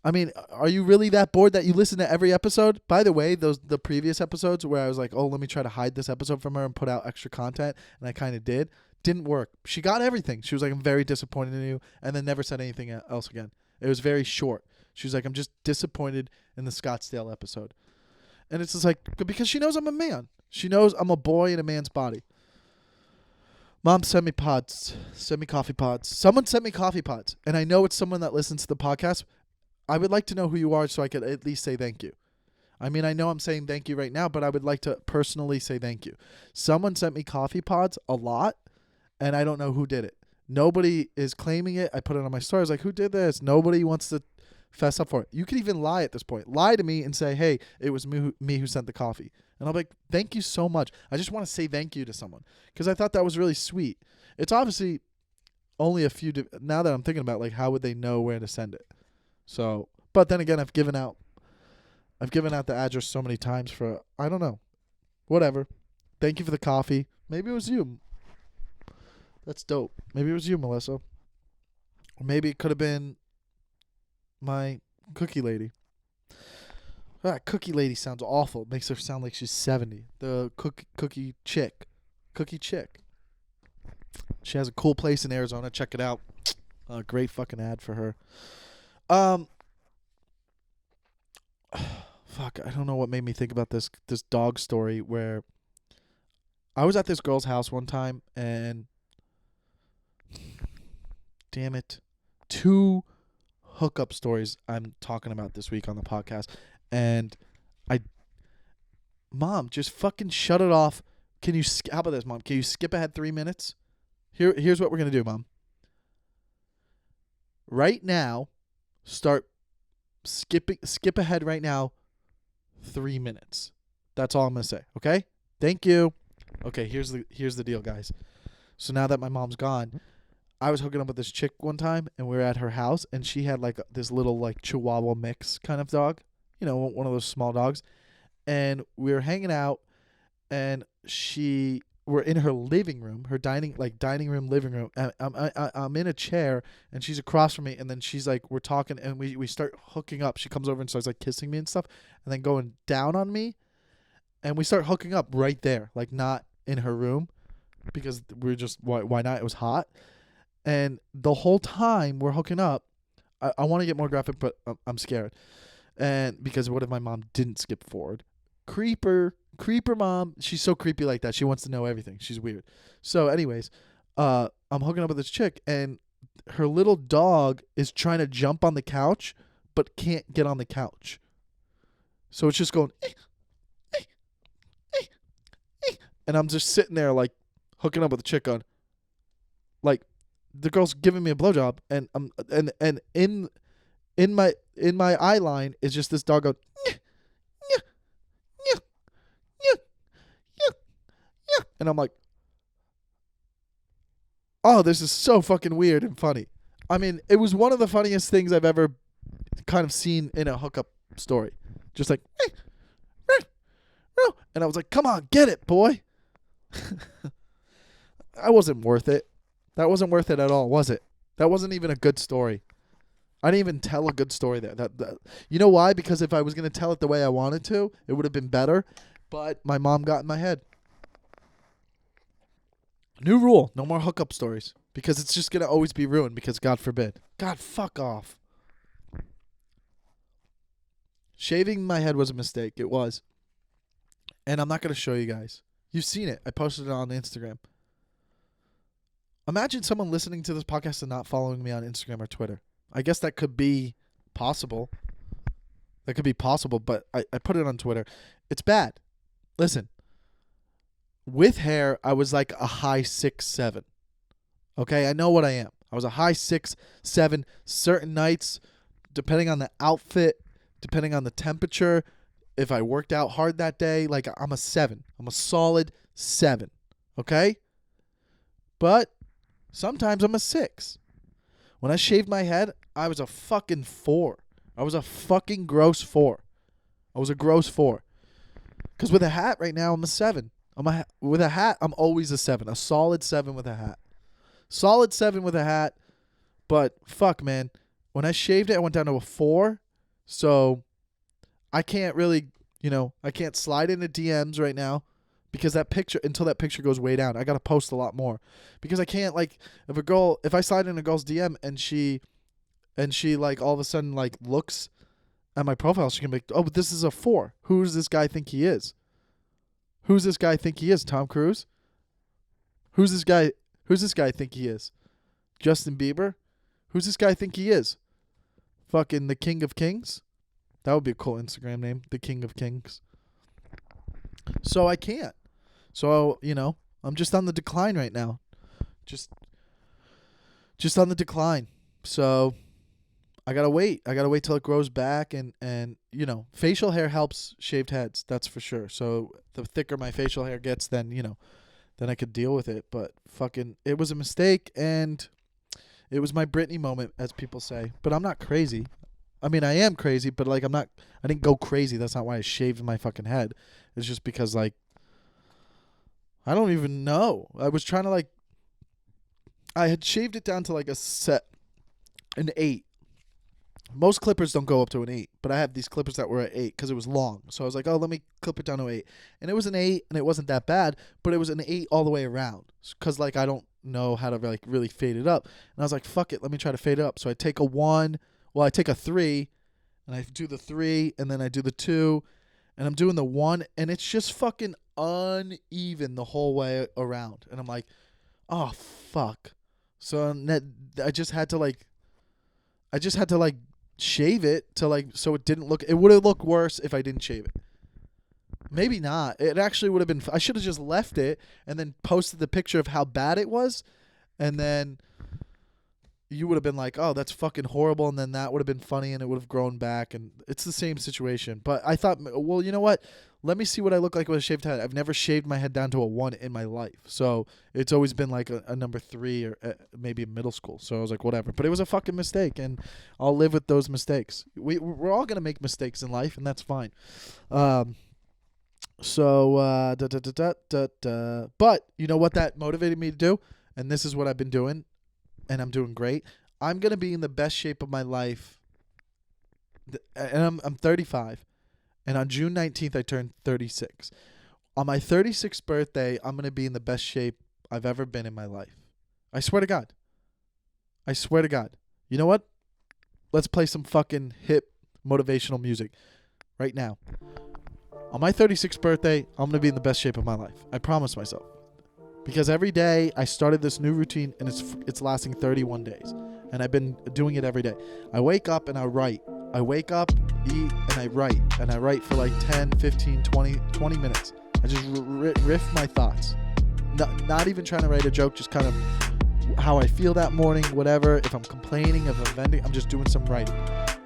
I mean, are you really that bored that you listen to every episode? By the way, the previous episodes where I was like, oh, let me try to hide this episode from her and put out extra content, and I kind of didn't work. She got everything. She was like, I'm very disappointed in you, and then never said anything else again. It was very short. She was like, I'm just disappointed in the Scottsdale episode. And it's just like, because she knows I'm a man. She knows I'm a boy in a man's body. Mom, send me pods. Send me coffee pods. Someone sent me coffee pods, and I know it's someone that listens to the podcast. I would like to know who you are so I could at least say thank you. I mean, I know I'm saying thank you right now, but I would like to personally say thank you. Someone sent me coffee pods a lot, and I don't know who did it. Nobody is claiming it. I put it on my story. I was like, who did this? Nobody wants to fess up for it. You could even lie at this point. Lie to me and say, hey, it was me who sent the coffee. And I'll be like, thank you so much. I just want to say thank you to someone because I thought that was really sweet. It's obviously only a few. Now that I'm thinking about, like, how would they know where to send it? So, but then again, I've given out the address so many times for, I don't know, whatever. Thank you for the coffee. Maybe it was you. That's dope. Maybe it was you, Melissa. Or maybe it could have been my cookie lady. Cookie lady sounds awful. Makes her sound like she's 70. The cookie chick. Cookie chick. She has a cool place in Arizona. Check it out. Great fucking ad for her. Fuck, I don't know what made me think about this dog story where I was at this girl's house one time and damn it, 2 hookup stories I'm talking about this week on the podcast, and Mom, just fucking shut it off. Can you how about this, Mom? Can you skip ahead 3 minutes? Here's what we're gonna do, Mom. Right now, skip ahead right now 3 minutes. That's all I'm gonna say. Okay? Thank you. Okay, here's the deal, guys. So now that my mom's gone, I was hooking up with this chick one time, and we were at her house, and she had like this little like Chihuahua mix kind of dog, you know, one of those small dogs, and we were hanging out, and we're in her living room, her dining room, living room. And I'm in a chair, and she's across from me, and then she's like, we're talking, and we start hooking up. She comes over and starts like kissing me and stuff, and then going down on me, and we start hooking up right there, like not in her room, because we're just why not? It was hot. And the whole time we're hooking up, I want to get more graphic, but I'm scared. And because what if my mom didn't skip forward? Creeper mom. She's so creepy like that. She wants to know everything. She's weird. So anyways, I'm hooking up with this chick, and her little dog is trying to jump on the couch, but can't get on the couch. So it's just going, and I'm just sitting there like hooking up with the chick on, like, the girl's giving me a blowjob, and and in my eye line is just this dog going, nyeh, nyeh, nyeh, nyeh, nyeh, nyeh. And I'm like, oh, this is so fucking weird and funny. I mean, it was one of the funniest things I've ever kind of seen in a hookup story. Just like, and I was like, come on, get it, boy. I wasn't worth it. That wasn't worth it at all, was it? That wasn't even a good story. I didn't even tell a good story there. That you know why? Because if I was going to tell it the way I wanted to, it would have been better. But my mom got in my head. New rule. No more hookup stories. Because it's just going to always be ruined. Because God forbid. God, fuck off. Shaving my head was a mistake. It was. And I'm not going to show you guys. You've seen it. I posted it on Instagram. Imagine someone listening to this podcast and not following me on Instagram or Twitter. I guess that could be possible. That could be possible, but I put it on Twitter. It's bad. Listen. With hair, I was like a high 6'7". Okay? I know what I am. I was a high 6'7". Certain nights, depending on the outfit, depending on the temperature, if I worked out hard that day, like I'm a 7. I'm a solid 7. Okay? But sometimes I'm a 6. When I shaved my head, I was a fucking 4. I was a fucking gross 4. I was a gross 4. Because with a hat right now, I'm a 7. With a hat, I'm always a 7. A solid 7 with a hat. Solid 7 with a hat. But fuck, man. When I shaved it, I went down to a 4. So I can't really, I can't slide into DMs right now because until that picture goes way down, I got to post a lot more. Because I can't, like, if I slide in a girl's DM and she like all of a sudden like looks at my profile, she can be like, oh, but this is a 4. Who does this guy think he is? Who's this guy think he is? Tom Cruise? Who's this guy think he is? Justin Bieber? Who's this guy think he is? Fucking the King of Kings? That would be a cool Instagram name. The King of Kings. So I can't. So, I'm just on the decline right now. Just on the decline. So I gotta wait. I gotta wait till it grows back, and facial hair helps shaved heads. That's for sure. So the thicker my facial hair gets, then then I could deal with it. But fucking, it was a mistake, and it was my Britney moment, as people say. But I'm not crazy. I mean, I am crazy, but like I didn't go crazy. That's not why I shaved my fucking head. It's just because like I don't even know. I was trying to I had shaved it down to like an 8. Most clippers don't go up to an 8, but I have these clippers that were at 8 because it was long. So I was like, oh, let me clip it down to 8. And it was an 8, and it wasn't that bad, but it was an 8 all the way around because like I don't know how to like really fade it up. And I was like, fuck it, let me try to fade it up. So I take a 1, I take a 3, and I do the 3, and then I do the 2, and I'm doing the 1, and it's just fucking uneven the whole way around. And I'm like, oh, fuck. So I just had to shave it to so it didn't look, it would have looked worse if I didn't shave it. Maybe not. It actually would have been, I should have just left it and then posted the picture of how bad it was. And then you would have been like, oh, that's fucking horrible. And then that would have been funny and it would have grown back. And it's the same situation. But I thought, well, you know what? Let me see what I look like with a shaved head. I've never shaved my head down to a 1 in my life. So it's always been like a number 3 or maybe in middle school. So I was like, whatever. But it was a fucking mistake, and I'll live with those mistakes. We're all going to make mistakes in life, and that's fine. But you know what that motivated me to do? And this is what I've been doing, and I'm doing great. I'm going to be in the best shape of my life. And I'm 35. And on June 19th, I turned 36. On my 36th birthday, I'm going to be in the best shape I've ever been in my life. I swear to God. I swear to God. You know what? Let's play some fucking hip motivational music right now. On my 36th birthday, I'm going to be in the best shape of my life. I promise myself. Because every day I started this new routine, and it's lasting 31 days. And I've been doing it every day. I wake up and I write. I wake up, eat, and I write. And I write for like 10, 15, 20 minutes. I just riff my thoughts. Not even trying to write a joke, just kind of how I feel that morning, whatever. If I'm complaining, if I'm venting, I'm just doing some writing.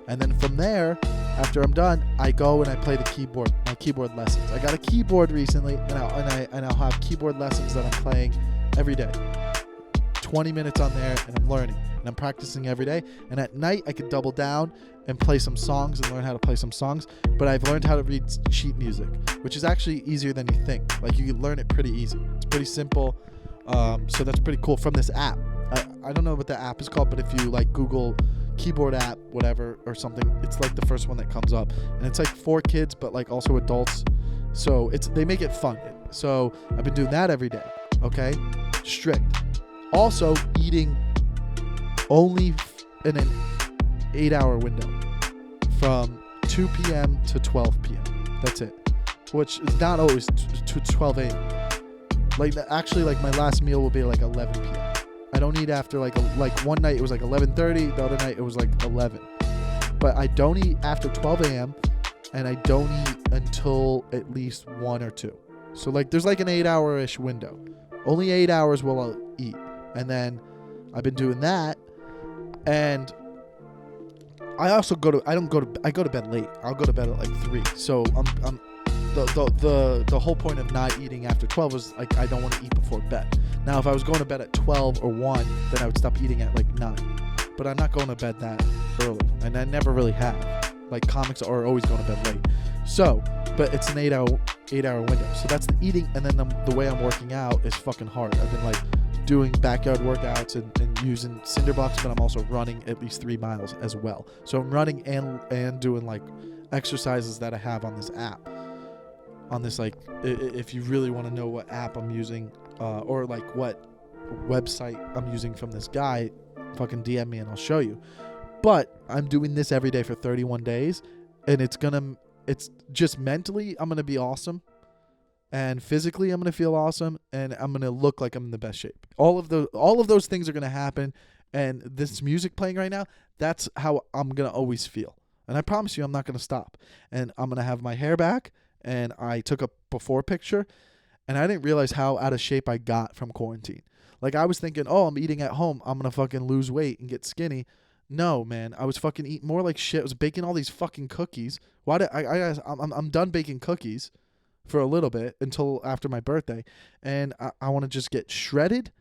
And then from there, after I'm done, I go and I play the keyboard, my keyboard lessons. I got a keyboard recently, and I'll have keyboard lessons that I'm playing every day. 20 minutes on there, and I'm learning, and I'm practicing every day. And at night, I could double down and play some songs and learn how to play some songs. But I've learned how to read sheet music, which is actually easier than you think. Like, you can learn it pretty easy. It's pretty simple. So that's pretty cool from this app. I don't know what the app is called, but if you like Google keyboard app, whatever, or something, it's like the first one that comes up. And it's like for kids, but like also adults. So they make it fun. So I've been doing that every day. Okay? Strict. Also eating only in an 8-hour window from 2 p.m. to 12 p.m. That's it. Which is not always to 12 a.m. Like, actually, like, my last meal will be like 11 p.m. I don't eat after like one night it was like 11:30, the other night it was like 11. But I don't eat after 12 a.m. and I don't eat until at least 1 or 2. So like there's like an 8-hour-ish window. Only 8 hours will I eat. And then I've been doing that, and I also I go to bed late. I'll go to bed at like 3. So I'm the whole point of not eating after 12 is like I don't want to eat before bed. Now if I was going to bed at 12 or 1, then I would stop eating at like 9. But I'm not going to bed that early, and I never really have. Like comics are always going to bed late. So, but it's an 8-hour window. So that's the eating, and then the way I'm working out is fucking hard. I've been like doing backyard workouts and using cinder blocks, but I'm also running at least 3 miles as well. So I'm running and doing like exercises that I have on this app. On this, like, if you really want to know what app I'm using, or like what website I'm using from this guy, fucking DM me and I'll show you. But I'm doing this every day for 31 days, and it's just mentally I'm gonna be awesome, and physically I'm gonna feel awesome, and I'm gonna look like I'm in the best shape. All of those things are gonna happen, and this music playing right now, that's how I'm gonna always feel. And I promise you, I'm not gonna stop. And I'm gonna have my hair back. And I took a before picture, and I didn't realize how out of shape I got from quarantine. Like, I was thinking, oh, I'm eating at home, I'm gonna fucking lose weight and get skinny. No, man, I was fucking eating more like shit. I was baking all these fucking cookies. I'm done baking cookies for a little bit until after my birthday, and I want to just get shredded.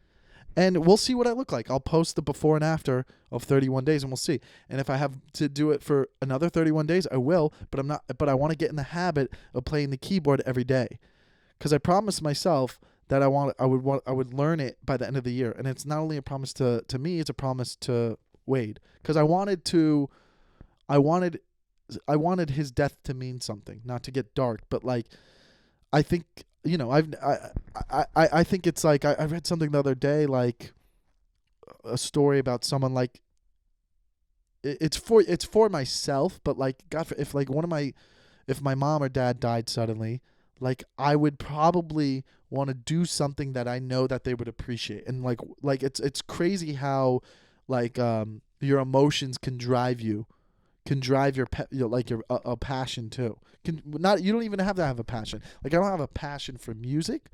And we'll see what I look like. I'll post the before and after of 31 days, and we'll see. And if I have to do it for another 31 days, I will. But I'm not. But I want to get in the habit of playing the keyboard every day, because I promised myself that I would learn it by the end of the year. And it's not only a promise to me; it's a promise to Wade, because I wanted his death to mean something, not to get dark, but like, I think. You know, I think it's like I read something the other day, like a story about someone, like it's for myself, but like God, if my mom or dad died suddenly, like I would probably want to do something that I know that they would appreciate, and like it's crazy how like your emotions can drive your a passion too. You don't even have to have a passion. Like, I don't have a passion for music,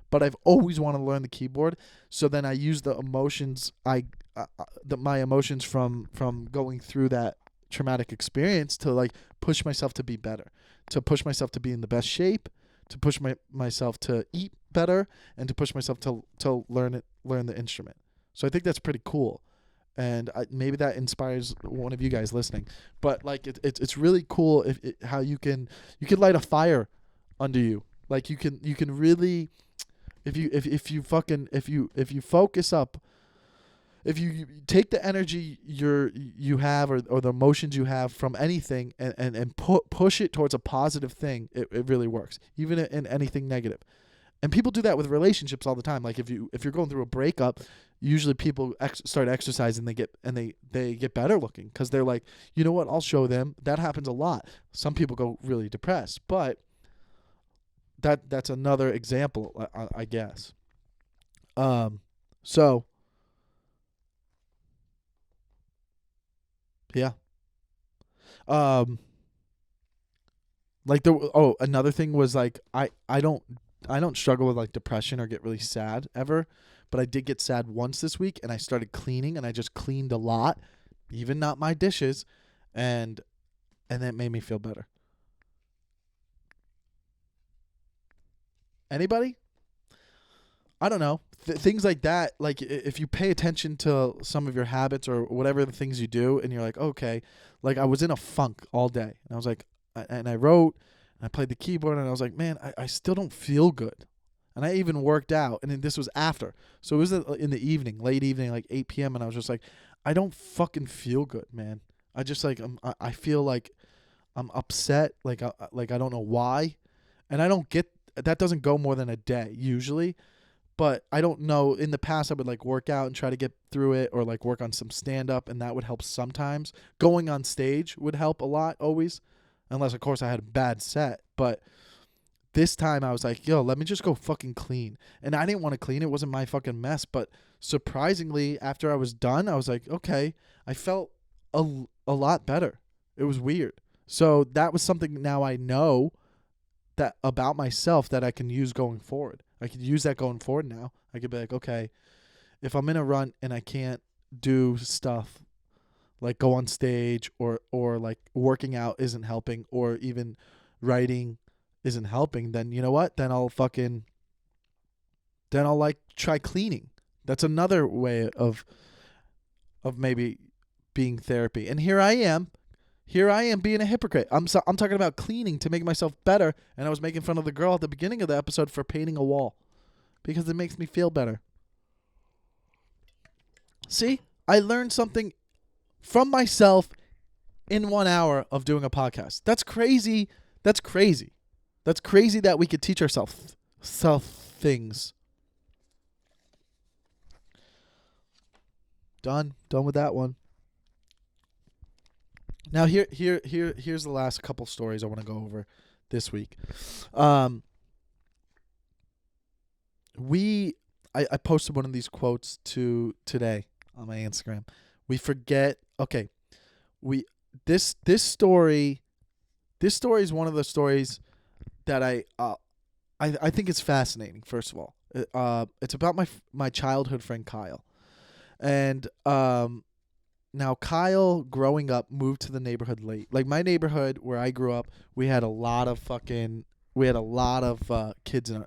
but I've always wanted to learn the keyboard. So then I use the emotions my emotions from going through that traumatic experience to like push myself to be better, to push myself to be in the best shape, to push myself to eat better, and to push myself to learn the instrument. So I think that's pretty cool. And maybe that inspires one of you guys listening. But like it's really cool how you can light a fire under you. Like you can really, if you focus up, if you take the energy you have or the emotions you have from anything and push it towards a positive thing, it really works, even in anything negative. And people do that with relationships all the time. Like if you're going through a breakup, usually people start exercising. They get better looking because they're like, you know what? I'll show them. That happens a lot. Some people go really depressed, but that's another example, I guess. So yeah. Like another thing was like I don't struggle with like depression or get really sad ever, but I did get sad once this week, and I started cleaning, and I just cleaned a lot, even not my dishes, and that made me feel better. Anybody? I don't know. Things like that, like if you pay attention to some of your habits or whatever the things you do, and you're like, okay, like I was in a funk all day, and I was like, and I wrote, and I played the keyboard, and I was like, man, I still don't feel good. And I even worked out, and then this was after. So it was in the evening, late evening, like 8 p.m., and I was just like, I don't fucking feel good, man. I just like, I feel like I'm upset, like I don't know why. And I don't get, that doesn't go more than a day, usually. But I don't know, in the past I would like work out and try to get through it, or like work on some stand-up, and that would help sometimes. Going on stage would help a lot, always. Unless, of course, I had a bad set. But this time I was like, yo, let me just go fucking clean. And I didn't want to clean. It wasn't my fucking mess. But surprisingly, after I was done, I was like, okay, I felt a lot better. It was weird. So that was something now I know that about myself that I can use going forward. I could use that going forward now. I could be like, okay, if I'm in a run and I can't do stuff like go on stage, or like working out isn't helping, or even writing isn't helping, then you know what? Then I'll like try cleaning. That's another way of maybe being therapy. And here I am being a hypocrite. I'm talking about cleaning to make myself better, and I was making fun of the girl at the beginning of the episode for painting a wall because it makes me feel better. See, I learned something from myself in 1 hour of doing a podcast. That's crazy. That's crazy. That's crazy that we could teach ourselves self things. Done with that one. Now here's the last couple stories I want to go over this week. I posted one of these quotes today on my Instagram. We forget. Okay, this story is one of the stories that I think it's fascinating. First of all, it's about my childhood friend Kyle, and now Kyle, growing up, moved to the neighborhood late. Like my neighborhood where I grew up, we had a lot of kids on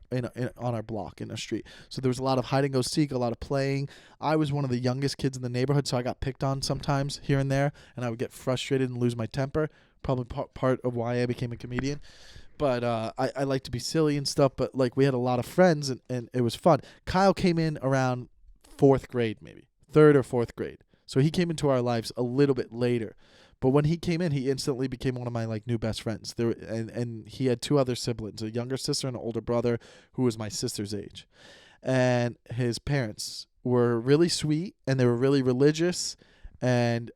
our block in our street. So there was a lot of hide and go seek, a lot of playing. I was one of the youngest kids in the neighborhood, so I got picked on sometimes here and there, and I would get frustrated and lose my temper. Probably part of why I became a comedian. But I like to be silly and stuff. But like we had a lot of friends, and it was fun. Kyle came in around 4th grade, maybe 3rd or 4th grade. So he came into our lives a little bit later. But when he came in, he instantly became one of my like new best friends. And he had 2 other siblings, a younger sister and an older brother who was my sister's age. And his parents were really sweet, and they were really religious, and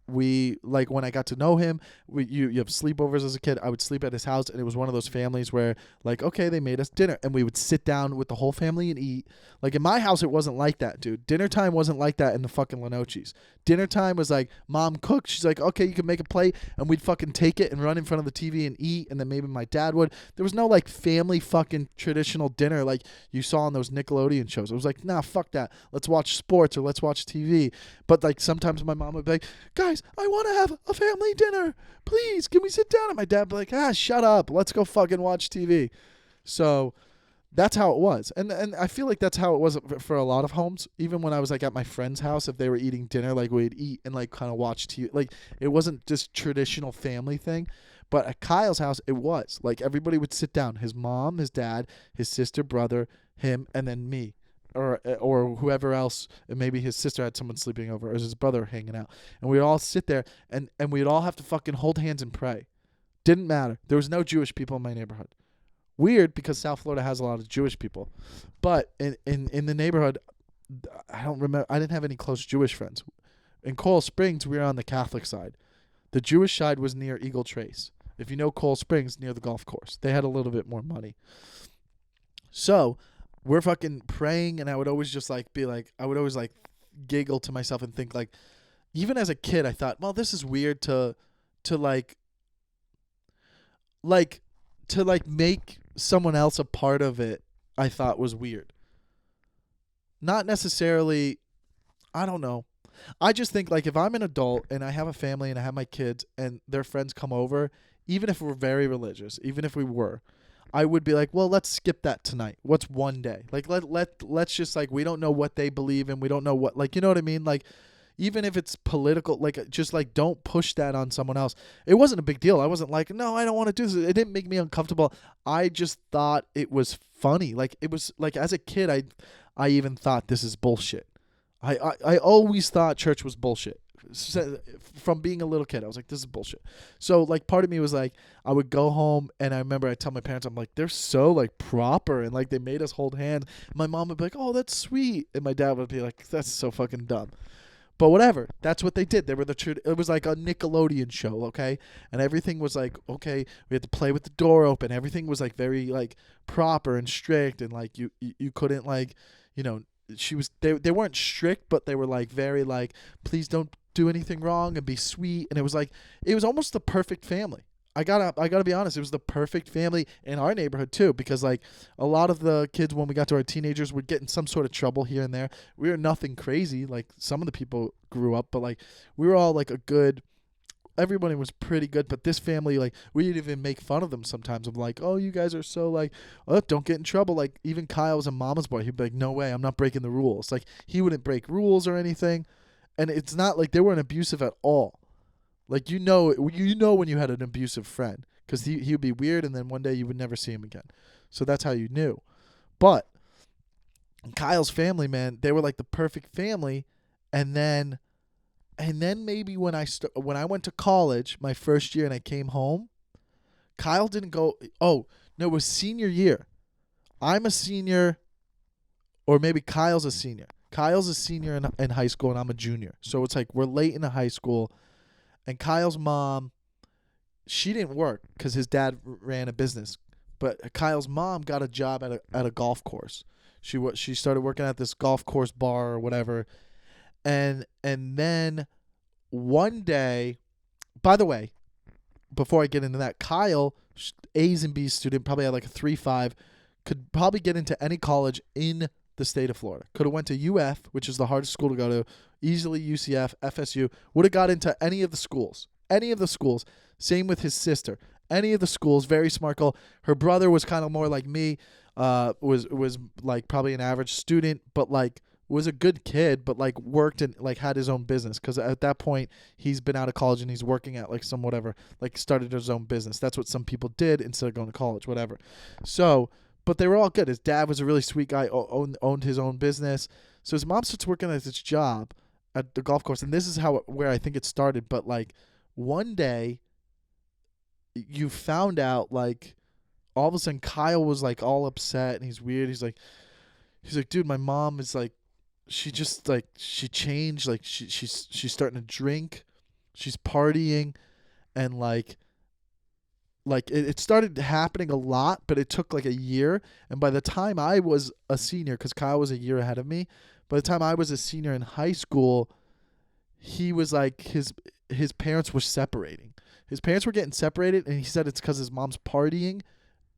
we like when I got to know him, you have sleepovers as a kid. I would sleep at his house, and it was one of those families where like, okay, they made us dinner, and we would sit down with the whole family and eat. Like in my house, it wasn't like that, dude. Dinner time wasn't like that in the fucking Lenoci's. Dinner time was like mom cooked. She's like, okay, you can make a plate, and we'd fucking take it and run in front of the TV and eat, and then maybe my dad would. There was no like family fucking traditional dinner like you saw on those Nickelodeon shows. It was like, nah, fuck that. Let's watch sports or let's watch TV. But like sometimes my mom would be like, guys, I want to have a family dinner. Please, can we sit down? And my dad would be like, shut up. Let's go fucking watch TV. So that's how it was. And I feel like that's how it was for a lot of homes. Even when I was like at my friend's house, if they were eating dinner, like we'd eat and like kind of watch TV. Like it wasn't just traditional family thing. But at Kyle's house, it was. Like everybody would sit down. His mom, his dad, his sister, brother, him, and then me. Or whoever else, and maybe his sister had someone sleeping over, or his brother hanging out. And we'd all sit there, and we'd all have to fucking hold hands and pray. Didn't matter. There was no Jewish people in my neighborhood. Weird, because South Florida has a lot of Jewish people. But in the neighborhood, I don't remember. I didn't have any close Jewish friends. In Coral Springs, we were on the Catholic side. The Jewish side was near Eagle Trace. If you know Coral Springs, near the golf course. They had a little bit more money. So we're fucking praying, and I would always just like be like, I would always like giggle to myself and think like, even as a kid, I thought, well, this is weird to make someone else a part of it. I thought was weird. Not necessarily, I don't know. I just think like if I'm an adult and I have a family and I have my kids and their friends come over, even if we're very religious, even if we were, I would be like, well, let's skip that tonight. What's one day? Like let's just like, we don't know what they believe in. We don't know what, like, you know what I mean? Like even if it's political, like just like don't push that on someone else. It wasn't a big deal. I wasn't like, no, I don't want to do this. It didn't make me uncomfortable. I just thought it was funny. Like it was like as a kid, I even thought this is bullshit. I always thought church was bullshit. From being a little kid, I was like, this is bullshit. So like part of me was like, I would go home and I remember I tell my parents, I'm like, they're so like proper, and like they made us hold hands. My mom would be like, oh, that's sweet, and my dad would be like, that's so fucking dumb. But whatever, that's what they did. They were it was like a Nickelodeon show, okay? And everything was like, okay, we had to play with the door open. Everything was like very like proper and strict, and like you couldn't like, you know, they weren't strict, but they were like very like, please don't do anything wrong and be sweet. And it was like, it was almost the perfect family. I gotta be honest. It was the perfect family in our neighborhood too, because like a lot of the kids when we got to our teenagers would get in some sort of trouble here and there. We were nothing crazy. Like some of the people grew up, but like we were all like a good. Everybody was pretty good, but this family, like, we'd even make fun of them sometimes. Of like, oh, you guys are so like, oh, don't get in trouble. Like, even Kyle was a mama's boy. He'd be like, no way, I'm not breaking the rules. Like, he wouldn't break rules or anything, and it's not like they weren't abusive at all. Like, you know when you had an abusive friend, because he would be weird, and then one day you would never see him again. So that's how you knew. But Kyle's family, man, they were like the perfect family, and then maybe when I went to college my first year and I came home, Kyle didn't go. Oh no, it was senior year. I'm a senior, or maybe Kyle's a senior. Kyle's a senior in high school and I'm a junior. So it's like we're late in the high school, and Kyle's mom, she didn't work because his dad ran a business, but Kyle's mom got a job at a golf course. She started working at this golf course bar or whatever, and then one day, by the way, before I get into that, Kyle, A's and B's student, probably had like a 3.5, could probably get into any college in the state of Florida. Could have went to UF, which is the hardest school to go to, easily UCF, FSU, would have got into any of the schools. Any of the schools. Same with his sister. Any of the schools, very smart girl. Her brother was kind of more like me, was like probably an average student, but like was a good kid, but like worked and like had his own business, because at that point he's been out of college and he's working at like some whatever, like started his own business. That's what some people did instead of going to college, whatever. So, but they were all good. His dad was a really sweet guy, owned his own business. So his mom starts working at this job at the golf course, and this is where I think it started. But like one day, you found out like all of a sudden Kyle was like all upset and he's weird. He's like, dude, my mom is like, she just like she changed, like she's starting to drink, she's partying, and like it started happening a lot, but it took like a year. And by the time I was a senior, because Kyle was a year ahead of me, by the time I was a senior in high school, he was like his parents were separating. His parents were getting separated, and he said it's because his mom's partying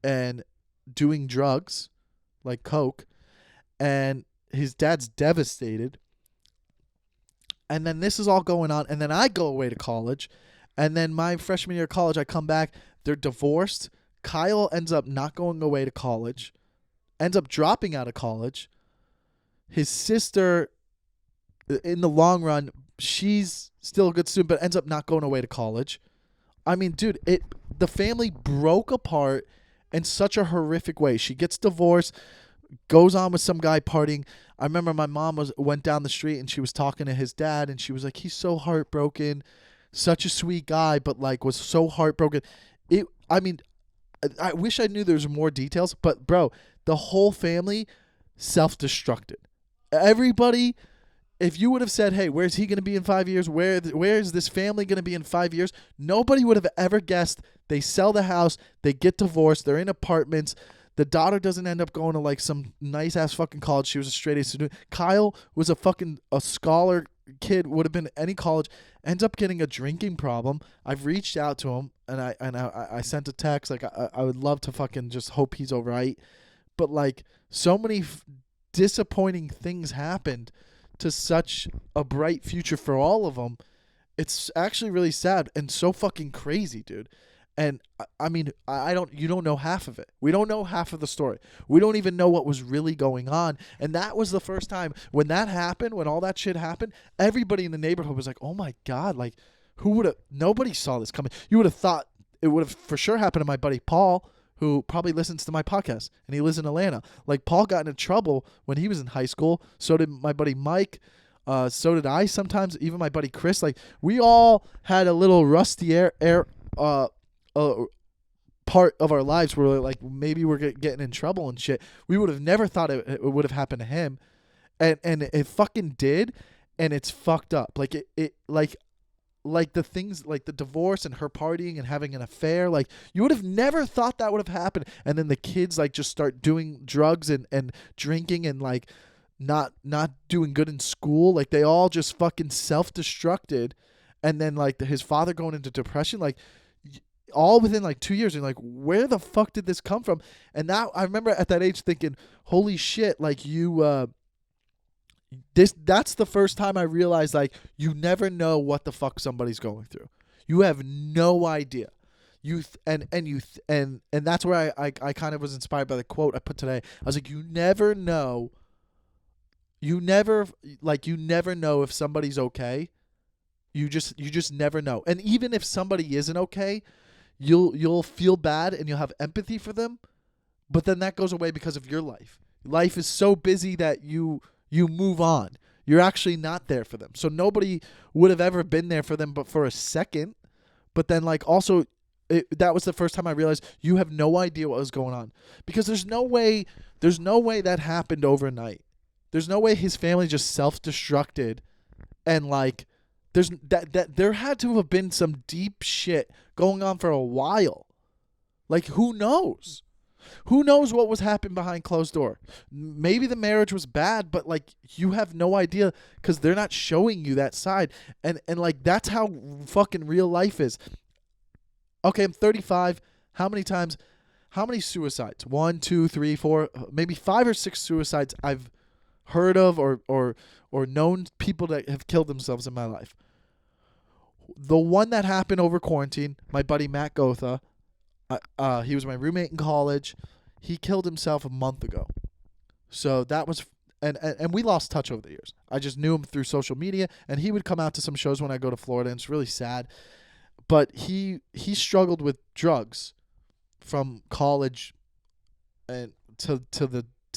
and doing drugs like coke, and his dad's devastated. And then this is all going on, and then I go away to college, and then my freshman year of college, I come back, they're divorced. Kyle ends up not going away to college, ends up dropping out of college. His sister, in the long run, she's still a good student, but ends up not going away to college. I mean, dude, the family broke apart in such a horrific way. She gets divorced, goes on with some guy partying. I remember my mom went down the street and she was talking to his dad, and she was like, he's so heartbroken, such a sweet guy, but like was so heartbroken. I mean, I wish I knew there was more details, but bro, the whole family self-destructed. Everybody, if you would have said, hey, where's he going to be in 5 years? Where is this family going to be in 5 years? Nobody would have ever guessed. They sell the house, they get divorced, they're in apartments. The daughter doesn't end up going to like some nice ass fucking college. She was a straight A student. Kyle was a scholar kid, would have been at any college, ends up getting a drinking problem. I've reached out to him, and I sent a text like I would love to fucking just hope he's all right. But like so many disappointing things happened to such a bright future for all of them. It's actually really sad and so fucking crazy, dude. And I mean, you don't know half of it. We don't know half of the story. We don't even know what was really going on. And that was the first time when that happened, when all that shit happened, everybody in the neighborhood was like, oh my God, like nobody saw this coming. You would have thought it would have for sure happened to my buddy Paul, who probably listens to my podcast, and he lives in Atlanta. Like Paul got into trouble when he was in high school. So did my buddy Mike. So did I sometimes, even my buddy Chris. Like we all had a little rusty part of our lives where like maybe we're getting in trouble and shit. We would have never thought it would have happened to him, and it fucking did, and it's fucked up. Like it like the things like the divorce and her partying and having an affair, like you would have never thought that would have happened. And then the kids like just start doing drugs and drinking and like not doing good in school. Like they all just fucking self-destructed, and then like his father going into depression. Like all within like 2 years. And like, where the fuck did this come from? And now I remember at that age thinking, holy shit, like that's the first time I realized like you never know what the fuck somebody's going through. You have no idea. And that's where I kind of was inspired by the quote I put today. I was like, you never know if somebody's okay. You just never know. And even if somebody isn't okay, you'll feel bad and you'll have empathy for them, but then that goes away because of your life. Life is so busy that you move on. You're actually not there for them. So nobody would have ever been there for them but for a second. But then like also that was the first time I realized you have no idea what was going on, because there's no way that happened overnight. There's no way his family just self-destructed, and like there had to have been some deep shit going on for a while. Like, who knows? Who knows what was happening behind closed door? Maybe the marriage was bad, but like you have no idea because they're not showing you that side. And like that's how fucking real life is. Okay, I'm 35. How many suicides? 1, 2, 3, 4, maybe 5 or 6 suicides I've heard of or known people that have killed themselves in my life. The one that happened over quarantine, my buddy Matt Gotha, he was my roommate in college. He killed himself a month ago. So that was, and we lost touch over the years. I just knew him through social media, and he would come out to some shows when I go to Florida, and it's really sad. But he struggled with drugs from college and to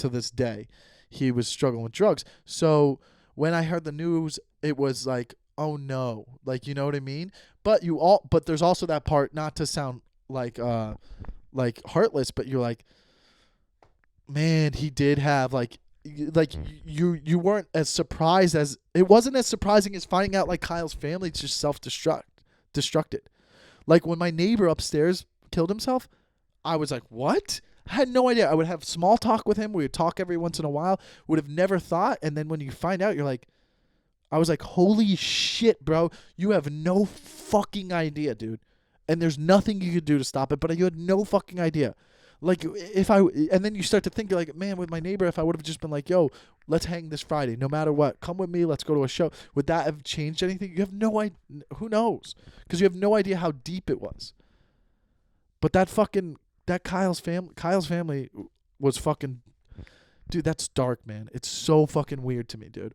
this day. He was struggling with drugs. So when I heard the news, it was like, oh no, like, you know what I mean? But there's also that part, not to sound like heartless, but you're like, man, he did have like you weren't as surprised as it wasn't as surprising as finding out like Kyle's family just destructed. Like when my neighbor upstairs killed himself, I was like, what? I had no idea. I would have small talk with him. We would talk every once in a while. Would have never thought. And then when you find out, you're like, I was like, holy shit, bro. You have no fucking idea, dude. And there's nothing you could do to stop it, but you had no fucking idea. Like, and then you start to think, you're like, man, with my neighbor, if I would have just been like, yo, let's hang this Friday, no matter what, come with me, let's go to a show. Would that have changed anything? You have no idea. Who knows? Because you have no idea how deep it was. But that Kyle's family was fucking, dude, that's dark, man. It's so fucking weird to me, dude.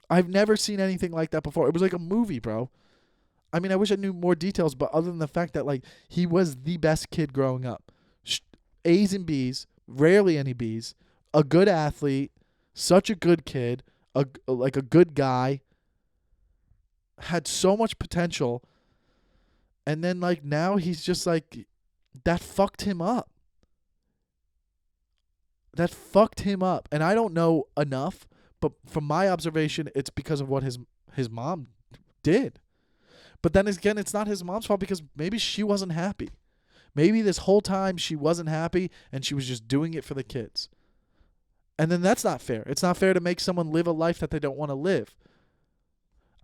I've never seen anything like that before. It was like a movie, bro. I mean, I wish I knew more details, but other than the fact that, like, he was the best kid growing up. A's and B's, rarely any B's, a good athlete, such a good kid, a good guy, had so much potential, and then, like, now he's just, like, that fucked him up. That fucked him up. And I don't know enough, but from my observation, it's because of what his mom did. But then again, it's not his mom's fault because maybe she wasn't happy. Maybe this whole time she wasn't happy and she was just doing it for the kids. And then that's not fair. It's not fair to make someone live a life that they don't want to live.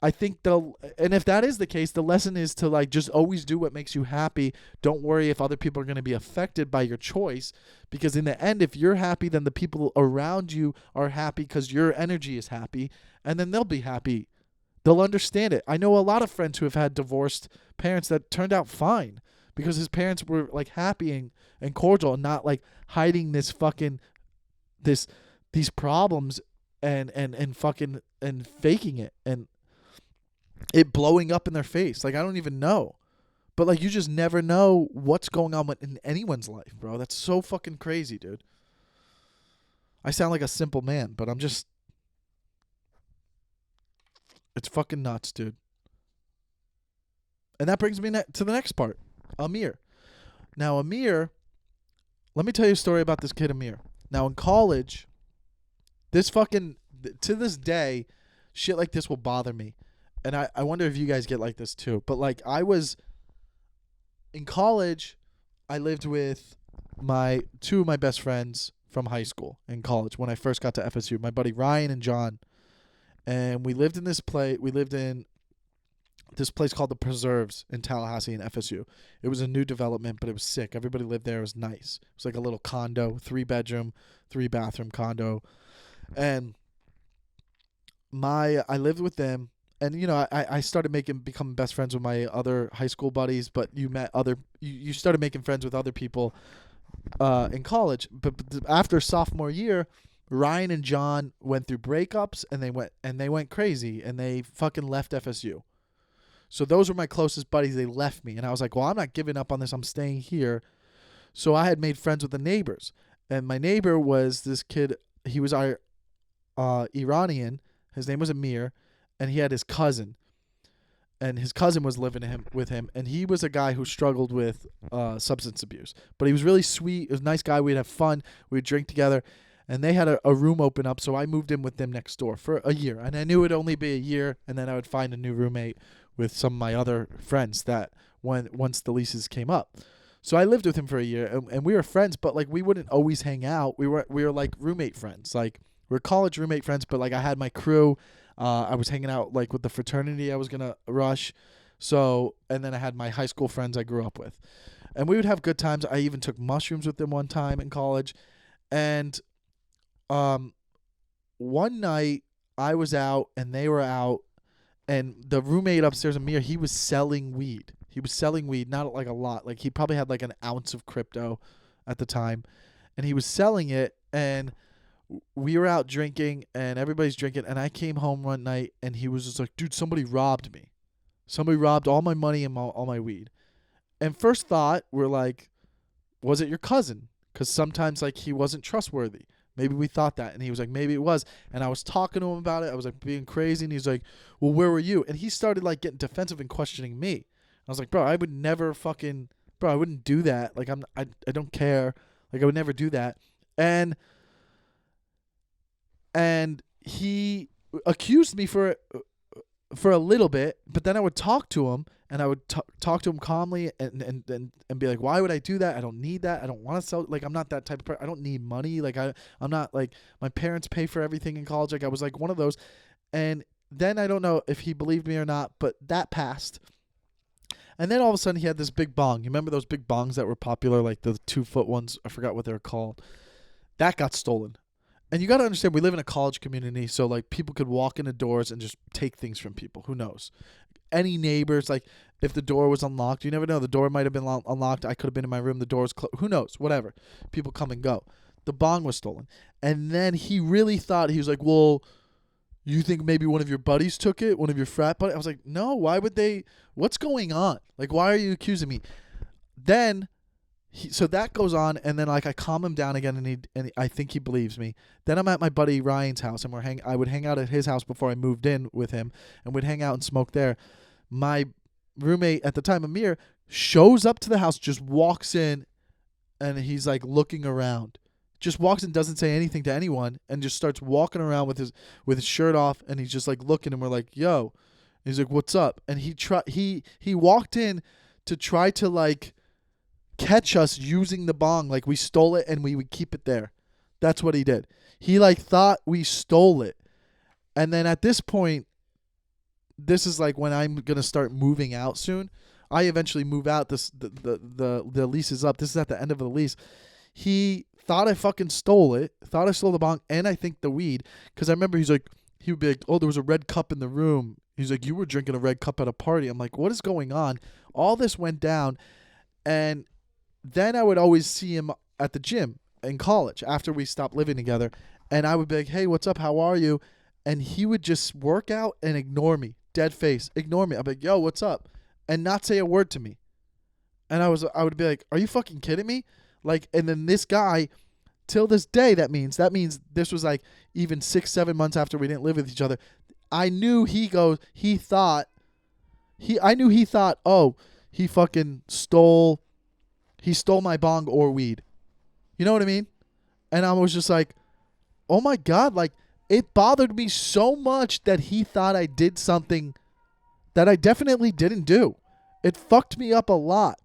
I think and if that is the case, the lesson is to like just always do what makes you happy. Don't worry if other people are going to be affected by your choice, because in the end, if you're happy, then the people around you are happy because your energy is happy, and then they'll be happy. They'll understand it. I know a lot of friends who have had divorced parents that turned out fine because his parents were like happy and cordial and not like hiding this fucking these problems and fucking and faking it and it blowing up in their face. Like, I don't even know. But like, you just never know what's going on in anyone's life, bro. That's so fucking crazy, dude. I sound like a simple man, but it's fucking nuts, dude. And that brings me to the next part. Amir. Now, Amir, let me tell you a story about this kid, Amir. Now, in college, to this day, shit like this will bother me. And I wonder if you guys get like this too. But like, I was in college, I lived with two of my best friends from high school in college when I first got to FSU, my buddy Ryan and John. And we lived in this place. We lived in this place called the Preserves in Tallahassee and FSU. It was a new development, but it was sick. Everybody lived there. It was nice. It was like a little condo, 3-bedroom, 3-bathroom condo. And I lived with them. And, you know, I started becoming best friends with my other high school buddies, but you started making friends with other people in college. But after sophomore year, Ryan and John went through breakups, and they went crazy, and they fucking left FSU. So those were my closest buddies. They left me, and I was like, well, I'm not giving up on this. I'm staying here. So I had made friends with the neighbors, and my neighbor was this kid. He was our Iranian. His name was Amir, and he had his cousin, and his cousin was living with him, and he was a guy who struggled with substance abuse. But he was really sweet. He was a nice guy. We'd have fun. We'd drink together. And they had a room open up, so I moved in with them next door for a year. And I knew it would only be a year, and then I would find a new roommate with some of my other friends that once the leases came up. So I lived with him for a year, and we were friends, but like we wouldn't always hang out. We were like roommate friends. Like we were college roommate friends, but like I had my crew. I was hanging out like with the fraternity I was gonna rush. So and then I had my high school friends I grew up with. And we would have good times. I even took mushrooms with them one time in college. And one night I was out and they were out, and the roommate upstairs, Amir, he was selling weed. He was selling weed, not like a lot. Like he probably had like an ounce of crypto at the time, and he was selling it. And we were out drinking, and everybody's drinking. And I came home one night, and he was just like, "Dude, somebody robbed me. Somebody robbed all my money and all my weed." And first thought, we're like, "Was it your cousin?" Because sometimes like he wasn't trustworthy. Maybe we thought that. And he was like, maybe it was. And I was talking to him about it. I was like being crazy. And he's like, well, where were you? And he started like getting defensive and questioning me. I was like, bro, I would never fucking, bro, I wouldn't do that. Like I don't care. Like I would never do that. And he accused me for a little bit, but then I would talk to him, and I would talk to him calmly and be like, why would I do that? I don't need that. I don't want to sell. Like, I'm not that type of person. I don't need money. Like, I'm not like, my parents pay for everything in college. Like, I was like one of those. And then I don't know if he believed me or not, but that passed. And then all of a sudden he had this big bong. You remember those big bongs that were popular, like the 2-foot ones? I forgot what they were called. That got stolen. And you got to understand, we live in a college community, so like people could walk into doors and just take things from people. Who knows? Any neighbors, like if the door was unlocked, you never know. The door might have been unlocked. I could have been in my room. The door was closed. Who knows? Whatever. People come and go. The bong was stolen. And then he really thought, he was like, well, you think maybe one of your buddies took it? One of your frat buddies? I was like, no, why would they? What's going on? Like, why are you accusing me? Then so that goes on, and then like I calm him down again, and I think he believes me. Then I'm at my buddy Ryan's house, and I would hang out at his house before I moved in with him, and we'd hang out and smoke there. My roommate at the time, Amir, shows up to the house, just walks in, and he's like looking around. Just walks in, doesn't say anything to anyone, and just starts walking around with his shirt off, and he's just like looking, and we're like, yo. And he's like, what's up? And he walked in to try to like catch us using the bong, like we stole it and we would keep it there. That's what he did. He like thought we stole it. And then at this point, this is like when I'm gonna start moving out soon. I eventually move out. The lease is up. This is at the end of the lease. He thought I fucking stole it. Thought I stole the bong, and I think the weed. Because I remember he would be like, oh, there was a red cup in the room. He's like, you were drinking a red cup at a party. I'm like, what is going on? All this went down, and then I would always see him at the gym in college after we stopped living together. And I would be like, hey, what's up? How are you? And he would just work out and ignore me. Dead face. Ignore me. I'd be like, yo, what's up? And not say a word to me. And I would be like, are you fucking kidding me? Like, and then this guy, till this day, that means this was like even 6-7 months after we didn't live with each other. I knew he thought, oh, he fucking stole my bong or weed. You know what I mean? And I was just like, oh my God, like it bothered me so much that he thought I did something that I definitely didn't do. It fucked me up a lot.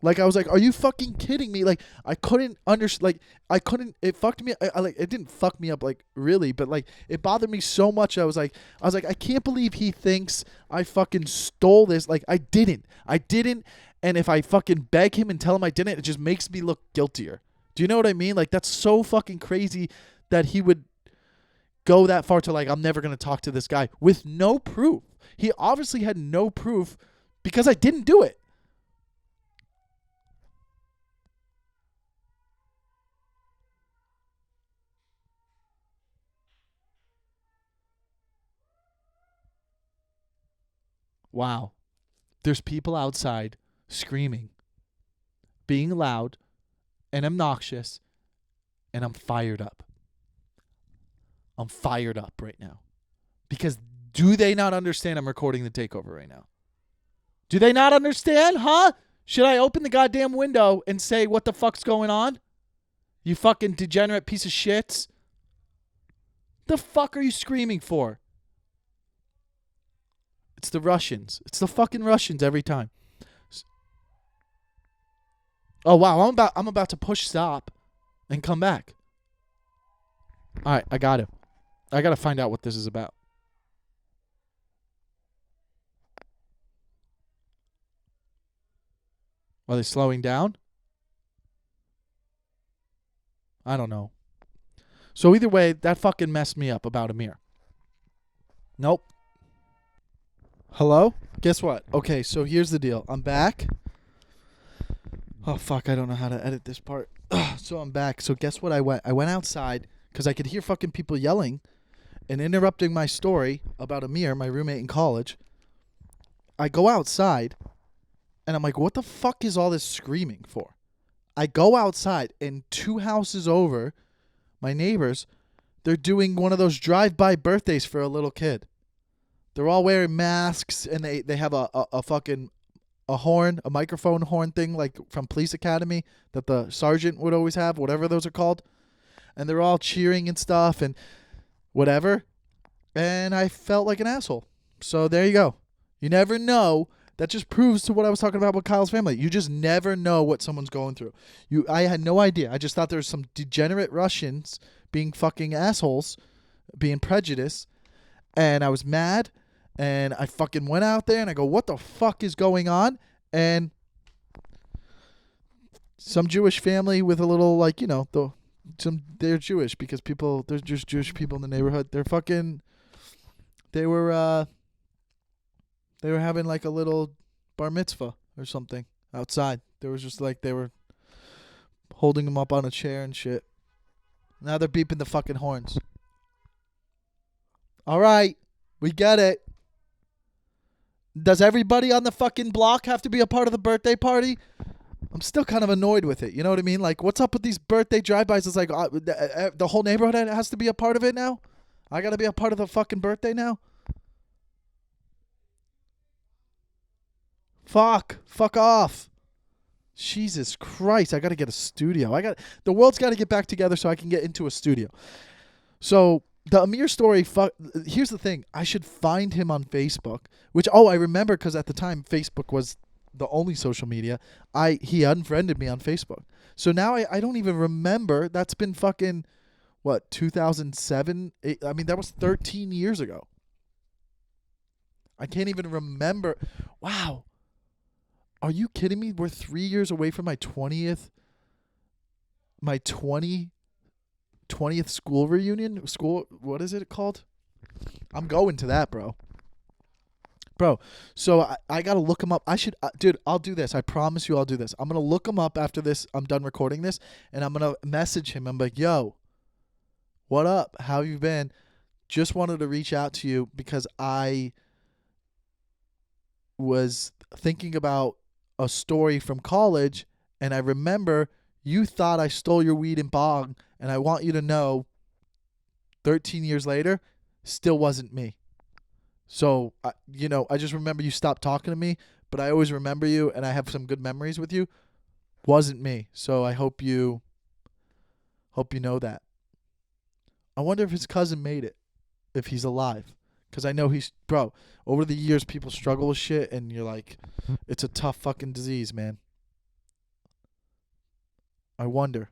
Like, I was like, are you fucking kidding me? Like, I couldn't understand. Like, it fucked me. Like, it didn't fuck me up, like, really, but, like, it bothered me so much. I was like, I can't believe he thinks I fucking stole this. Like, I didn't. And if I fucking beg him and tell him I didn't, it just makes me look guiltier. Do you know what I mean? Like, that's so fucking crazy that he would go that far to, like, I'm never going to talk to this guy with no proof. He obviously had no proof because I didn't do it. Wow. There's people outside screaming, being loud and obnoxious, and I'm fired up. I'm fired up right now. Because do they not understand I'm recording the takeover right now? Do they not understand, huh? Should I open the goddamn window and say what the fuck's going on? You fucking degenerate piece of shits. The fuck are you screaming for? It's the Russians. It's the fucking Russians every time. Oh wow, I'm about to push stop and come back. All right, I got to find out what this is about. Are they slowing down? I don't know. So either way, that fucking messed me up about Amir. Nope. Hello? Guess what? Okay, so here's the deal. I'm back. Oh, fuck, I don't know how to edit this part. So I'm back. So guess what I went? I went outside because I could hear fucking people yelling and interrupting my story about Amir, my roommate in college. I go outside, and I'm like, what the fuck is all this screaming for? I go outside, and 2 houses over, my neighbors, they're doing one of those drive-by birthdays for a little kid. They're all wearing masks, and they have a fucking a horn, a microphone horn thing like from Police Academy that the sergeant would always have, whatever those are called. And they're all cheering and stuff and whatever. And I felt like an asshole. So there you go. You never know. That just proves to what I was talking about with Kyle's family. You just never know what someone's going through. I had no idea. I just thought there was some degenerate Russians being fucking assholes, being prejudiced. And I was mad. And I fucking went out there and I go, what the fuck is going on? And some Jewish family with a little, like, you know, they're Jewish because there's just Jewish people in the neighborhood. They were having like a little bar mitzvah or something outside. There was just like, they were holding them up on a chair and shit. Now they're beeping the fucking horns. All right, we get it. Does everybody on the fucking block have to be a part of the birthday party? I'm still kind of annoyed with it. You know what I mean? Like, what's up with these birthday drive-bys? It's like the whole neighborhood has to be a part of it now? I got to be a part of the fucking birthday now? Fuck off. Jesus Christ, I got to get a studio. The world's got to get back together so I can get into a studio. So the Amir story, here's the thing. I should find him on Facebook, which, I remember because at the time Facebook was the only social media. He unfriended me on Facebook. So now I don't even remember. That's been fucking, 2007? I mean, that was 13 years ago. I can't even remember. Wow. Are you kidding me? We're 3 years away from my 20th school reunion. What is it called? I'm going to that, bro. So I got to look him up. Dude, I'll do this. I promise you I'll do this. I'm going to look him up after this. I'm done recording this, and I'm going to message him. I'm like, yo, what up? How you been? Just wanted to reach out to you because I was thinking about a story from college, and I remember you thought I stole your weed in Bong, and I want you to know 13 years later, still wasn't me. So, I just remember you stopped talking to me, but I always remember you, and I have some good memories with you. Wasn't me. So I hope you know that. I wonder if his cousin made it, if he's alive. Because I know over the years, people struggle with shit, and you're like, it's a tough fucking disease, man. I wonder.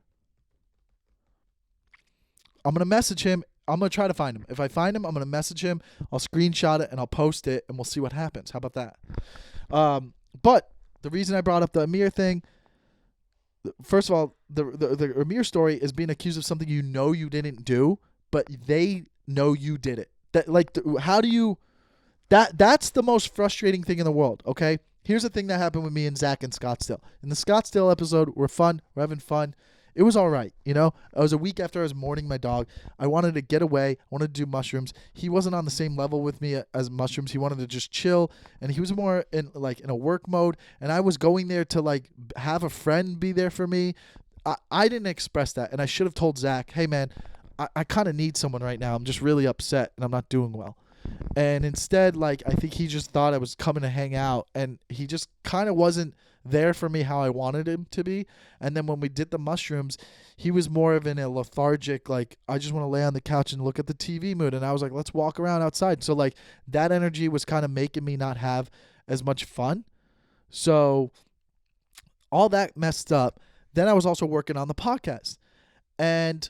I'm going to message him. I'm going to try to find him. If I find him, I'm going to message him. I'll screenshot it and I'll post it and we'll see what happens. How about that? But the reason I brought up the Amir thing, first of all, the Amir story is being accused of something you know you didn't do, but they know you did it. How do you... That's the most frustrating thing in the world, okay? Here's the thing that happened with me and Zach in Scottsdale. In the Scottsdale episode, we're having fun. It was all right, you know? It was a week after I was mourning my dog. I wanted to get away. I wanted to do mushrooms. He wasn't on the same level with me as mushrooms. He wanted to just chill, and he was more in a work mode, and I was going there to have a friend be there for me. I didn't express that, and I should have told Zach, hey, man, I kind of need someone right now. I'm just really upset, and I'm not doing well. And instead, I think he just thought I was coming to hang out, and he just kind of wasn't there for me how I wanted him to be. And then when we did the mushrooms, he was more of in a lethargic, I just want to lay on the couch and look at the TV mood. And I was like, let's walk around outside. So that energy was kind of making me not have as much fun. So all that messed up. Then I was also working on the podcast. And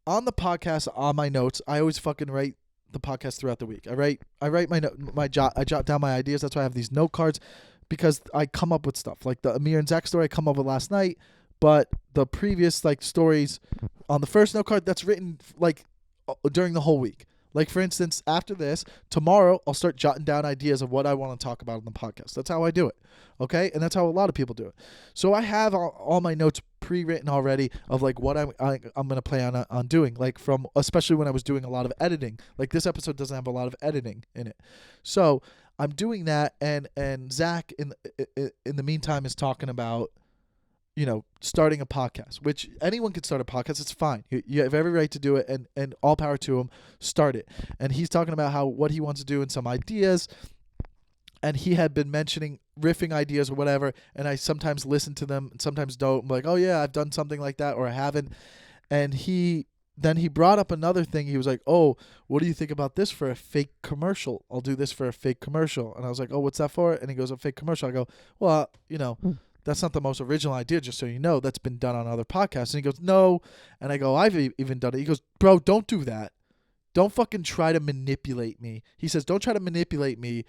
on the podcast, on my notes, I always fucking write the podcast throughout the week. I write I jot down my ideas. That's why I have these note cards, because I come up with stuff. Like the Amir and Zach story I come up with last night, but the previous stories on the first note card, that's written during the whole week. Like, for instance, after this, tomorrow I'll start jotting down ideas of what I want to talk about on the podcast. That's how I do it, okay? And that's how a lot of people do it. So I have all my notes pre-written already of what I'm going to plan on doing, especially when I was doing a lot of editing. This episode doesn't have a lot of editing in it. So I'm doing that, and Zach in the meantime is talking about, starting a podcast, which anyone could start a podcast. It's fine. You have every right to do it, and all power to him. Start it. And he's talking about what he wants to do and some ideas. And he had been mentioning riffing ideas or whatever, and I sometimes listen to them and sometimes don't. I'm like, oh yeah, I've done something like that, or I haven't. And then he brought up another thing. He was like, oh, what do you think about this for a fake commercial? I'll do this for a fake commercial. And I was like, oh, what's that for? And he goes, a fake commercial. I go, well, that's not the most original idea, just so you know. That's been done on other podcasts. And he goes, no. And I go, I've even done it. He goes, bro, don't do that. Don't fucking try to manipulate me. He says, don't try to manipulate me.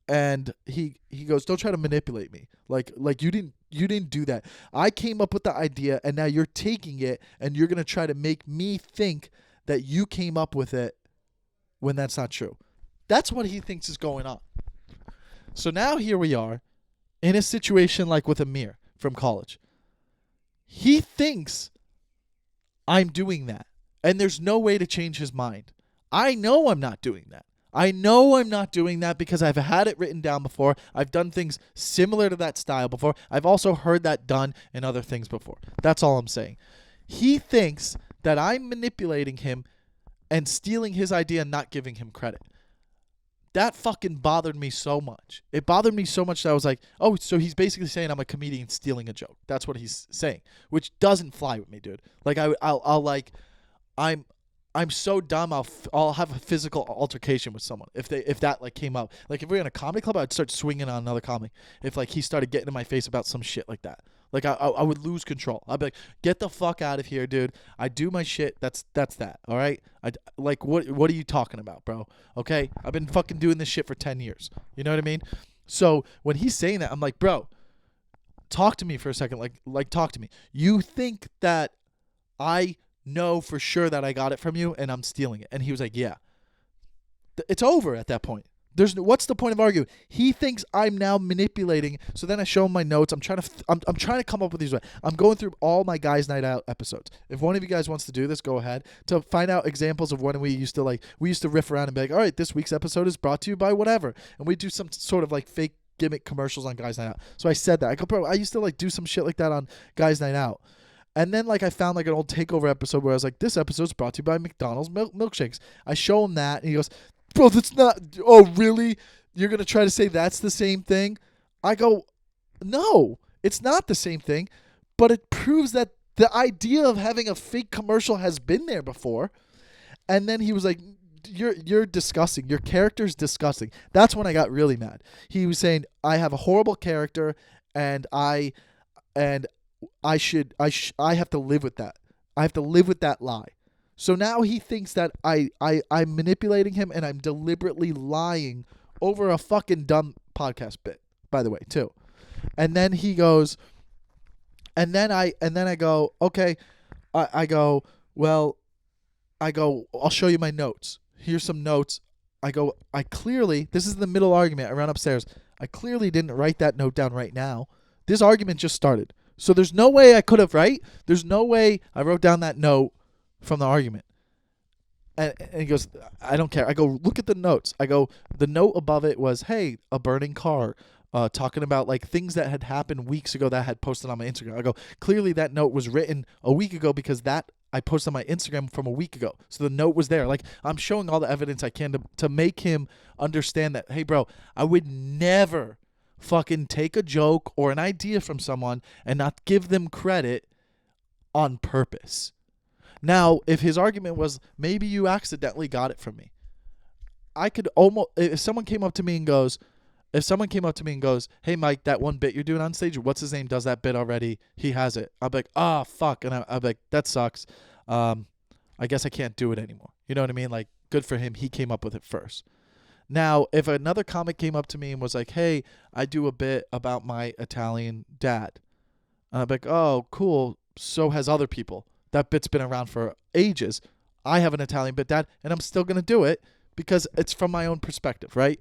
And he goes, don't try to manipulate me. Like you didn't do that. I came up with the idea, and now you're taking it, and you're going to try to make me think that you came up with it when that's not true. That's what he thinks is going on. So now here we are, in a situation like with Amir from college. He thinks I'm doing that, and there's no way to change his mind. I know I'm not doing that. I know I'm not doing that because I've had it written down before. I've done things similar to that style before. I've also heard that done in other things before. That's all I'm saying. He thinks that I'm manipulating him and stealing his idea and not giving him credit. That fucking bothered me so much. It bothered me so much that I was like, oh, so he's basically saying I'm a comedian stealing a joke. That's what he's saying, which doesn't fly with me, dude. I'm so dumb. I'll have a physical altercation with someone if that came up. If we're in a comedy club, I'd start swinging on another comic. If he started getting in my face about some shit like that. I would lose control. I'd be like, get the fuck out of here, dude. I do my shit. That's that. All right. What are you talking about, bro? Okay. I've been fucking doing this shit for 10 years. You know what I mean? So when he's saying that, I'm like, bro, talk to me for a second. Talk to me. You think that I know for sure that I got it from you and I'm stealing it? And he was like, yeah. It's over at that point. What's the point of arguing? He thinks I'm now manipulating. So then I show him my notes. I'm trying to come up with these. I'm going through all my Guys Night Out episodes. If one of you guys wants to do this, go ahead, to find out examples of when we used to riff around and be like, all right, this week's episode is brought to you by whatever, and we do some sort of fake gimmick commercials on Guys Night Out. So I said that. I go, bro, I used to do some shit like that on Guys Night Out. And then I found an old Takeover episode where I was like, this episode's brought to you by McDonald's milkshakes. I show him that, and he goes, bro, that's not, oh, really? You're going to try to say that's the same thing? I go, no, it's not the same thing, but it proves that the idea of having a fake commercial has been there before. And then he was like, you're disgusting. Your character's disgusting. That's when I got really mad. He was saying, I have a horrible character, and I have to live with that. I have to live with that lie. So now he thinks that I'm manipulating him and I'm deliberately lying over a fucking dumb podcast bit, by the way, too. And then he goes, and then I go, okay, I go, I'll show you my notes. Here's some notes. I go, this is the middle argument. I ran upstairs. I clearly didn't write that note down right now. This argument just started. So there's no way I could have, right? There's no way I wrote down that note from the argument. And he goes, I don't care. I go, look at the notes. I go, the note above it was, hey, a burning car, talking about like things that had happened weeks ago that I had posted on my Instagram. I go, clearly that note was written a week ago because that I posted on my Instagram from a week ago. So the note was there. Like, I'm showing all the evidence I can to make him understand that, hey, bro, I would never fucking take a joke or an idea from someone and not give them credit on purpose. Now, if his argument was, maybe you accidentally got it from me, I could almost, if someone came up to me and goes, hey, Mike, that one bit you're doing on stage, what's his name does that bit already? He has it. I'll be like, oh, fuck. And I'll be like, that sucks. I guess I can't do it anymore. You know what I mean? Like, good for him. He came up with it first. Now, if another comic came up to me and was like, hey, I do a bit about my Italian dad, I'll be like, oh, cool. So has other people. That bit's been around for ages. I have an Italian bit dad, and I'm still going to do it because it's from my own perspective, right?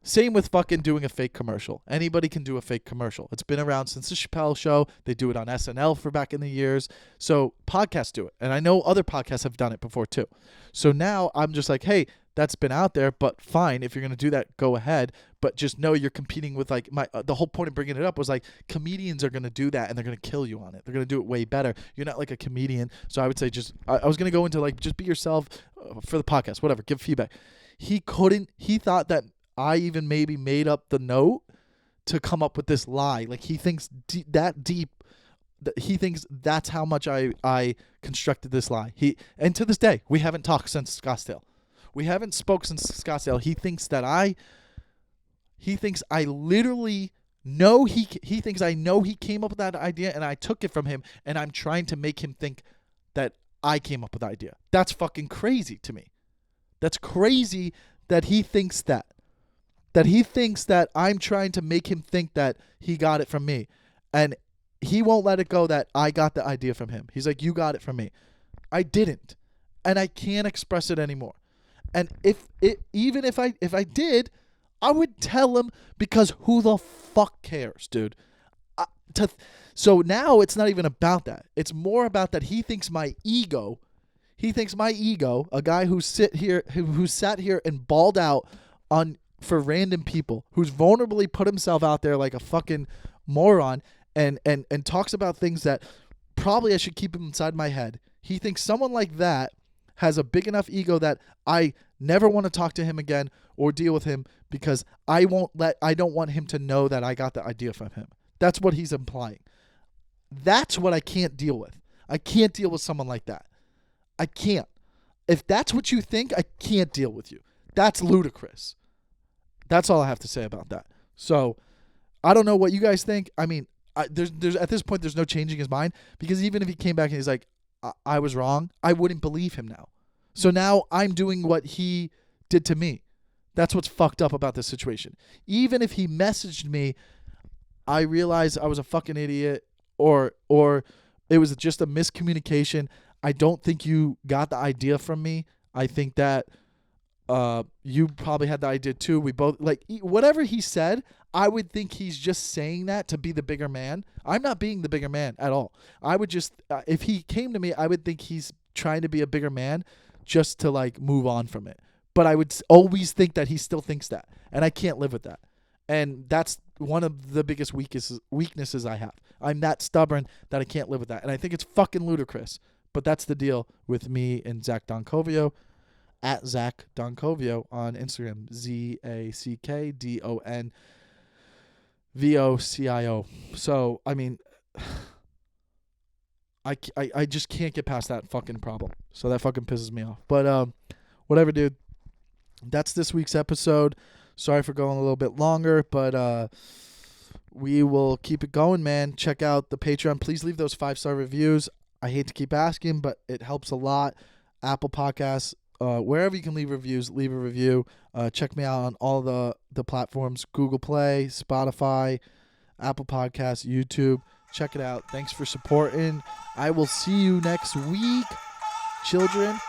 Same with fucking doing a fake commercial. Anybody can do a fake commercial. It's been around since the Chappelle Show. They do it on SNL for back in the years. So podcasts do it. And I know other podcasts have done it before too. So now I'm just like, hey, that's been out there, but fine. If you're going to do that, go ahead. But just know you're competing with like the whole point of bringing it up was like comedians are going to do that and they're going to kill you on it. They're going to do it way better. You're not like a comedian. So I would say I was going to go into like, just be yourself for the podcast, whatever, give feedback. He thought that I even maybe made up the note to come up with this lie. Like he thinks that deep. He thinks that's how much I constructed this lie. And to this day, we haven't talked since Scottsdale. We haven't spoke since Scottsdale. He thinks I literally know he thinks I know he came up with that idea and I took it from him and I'm trying to make him think that I came up with the idea. That's fucking crazy to me. That's crazy that he thinks that. That he thinks that I'm trying to make him think that he got it from me. And he won't let it go that I got the idea from him. He's like, you got it from me. I didn't. And I can't express it anymore. And even if I did, I would tell him because who the fuck cares, dude? So now it's not even about that. It's more about that he thinks my ego, a guy who sat here and bawled out for random people, who's vulnerably put himself out there like a fucking moron and talks about things that probably I should keep him inside my head. He thinks someone like that has a big enough ego that I never want to talk to him again or deal with him because I don't want him to know that I got the idea from him. That's what he's implying. That's what I can't deal with. I can't deal with someone like that. I can't. If that's what you think, I can't deal with you. That's ludicrous. That's all I have to say about that. So I don't know what you guys think. I mean, there's at this point, there's no changing his mind because even if he came back and he's like, I was wrong, I wouldn't believe him now. So now I'm doing what he did to me. That's what's fucked up about this situation. Even if he messaged me, I realized I was a fucking idiot or it was just a miscommunication. I don't think you got the idea from me. I think that you probably had the idea too. We both, like, whatever he said, I would think he's just saying that to be the bigger man. I'm not being the bigger man at all. I would just, if he came to me, I would think he's trying to be a bigger man just to like move on from it. But I would always think that he still thinks that. And I can't live with that. And that's one of the biggest weaknesses I have. I'm that stubborn that I can't live with that. And I think it's fucking ludicrous. But that's the deal with me and Zach Doncovio. At Zach Doncovio on Instagram. ZACKDONVOCIO. So, I mean, I just can't get past that fucking problem. So that fucking pisses me off. But whatever, dude. That's this week's episode. Sorry for going a little bit longer, but we will keep it going, man. Check out the Patreon. Please leave those 5-star reviews. I hate to keep asking, but it helps a lot. Apple Podcasts, wherever you can leave reviews, leave a review. Check me out on all the platforms, Google Play, Spotify, Apple Podcasts, YouTube. Check it out. Thanks for supporting. I will see you next week, children.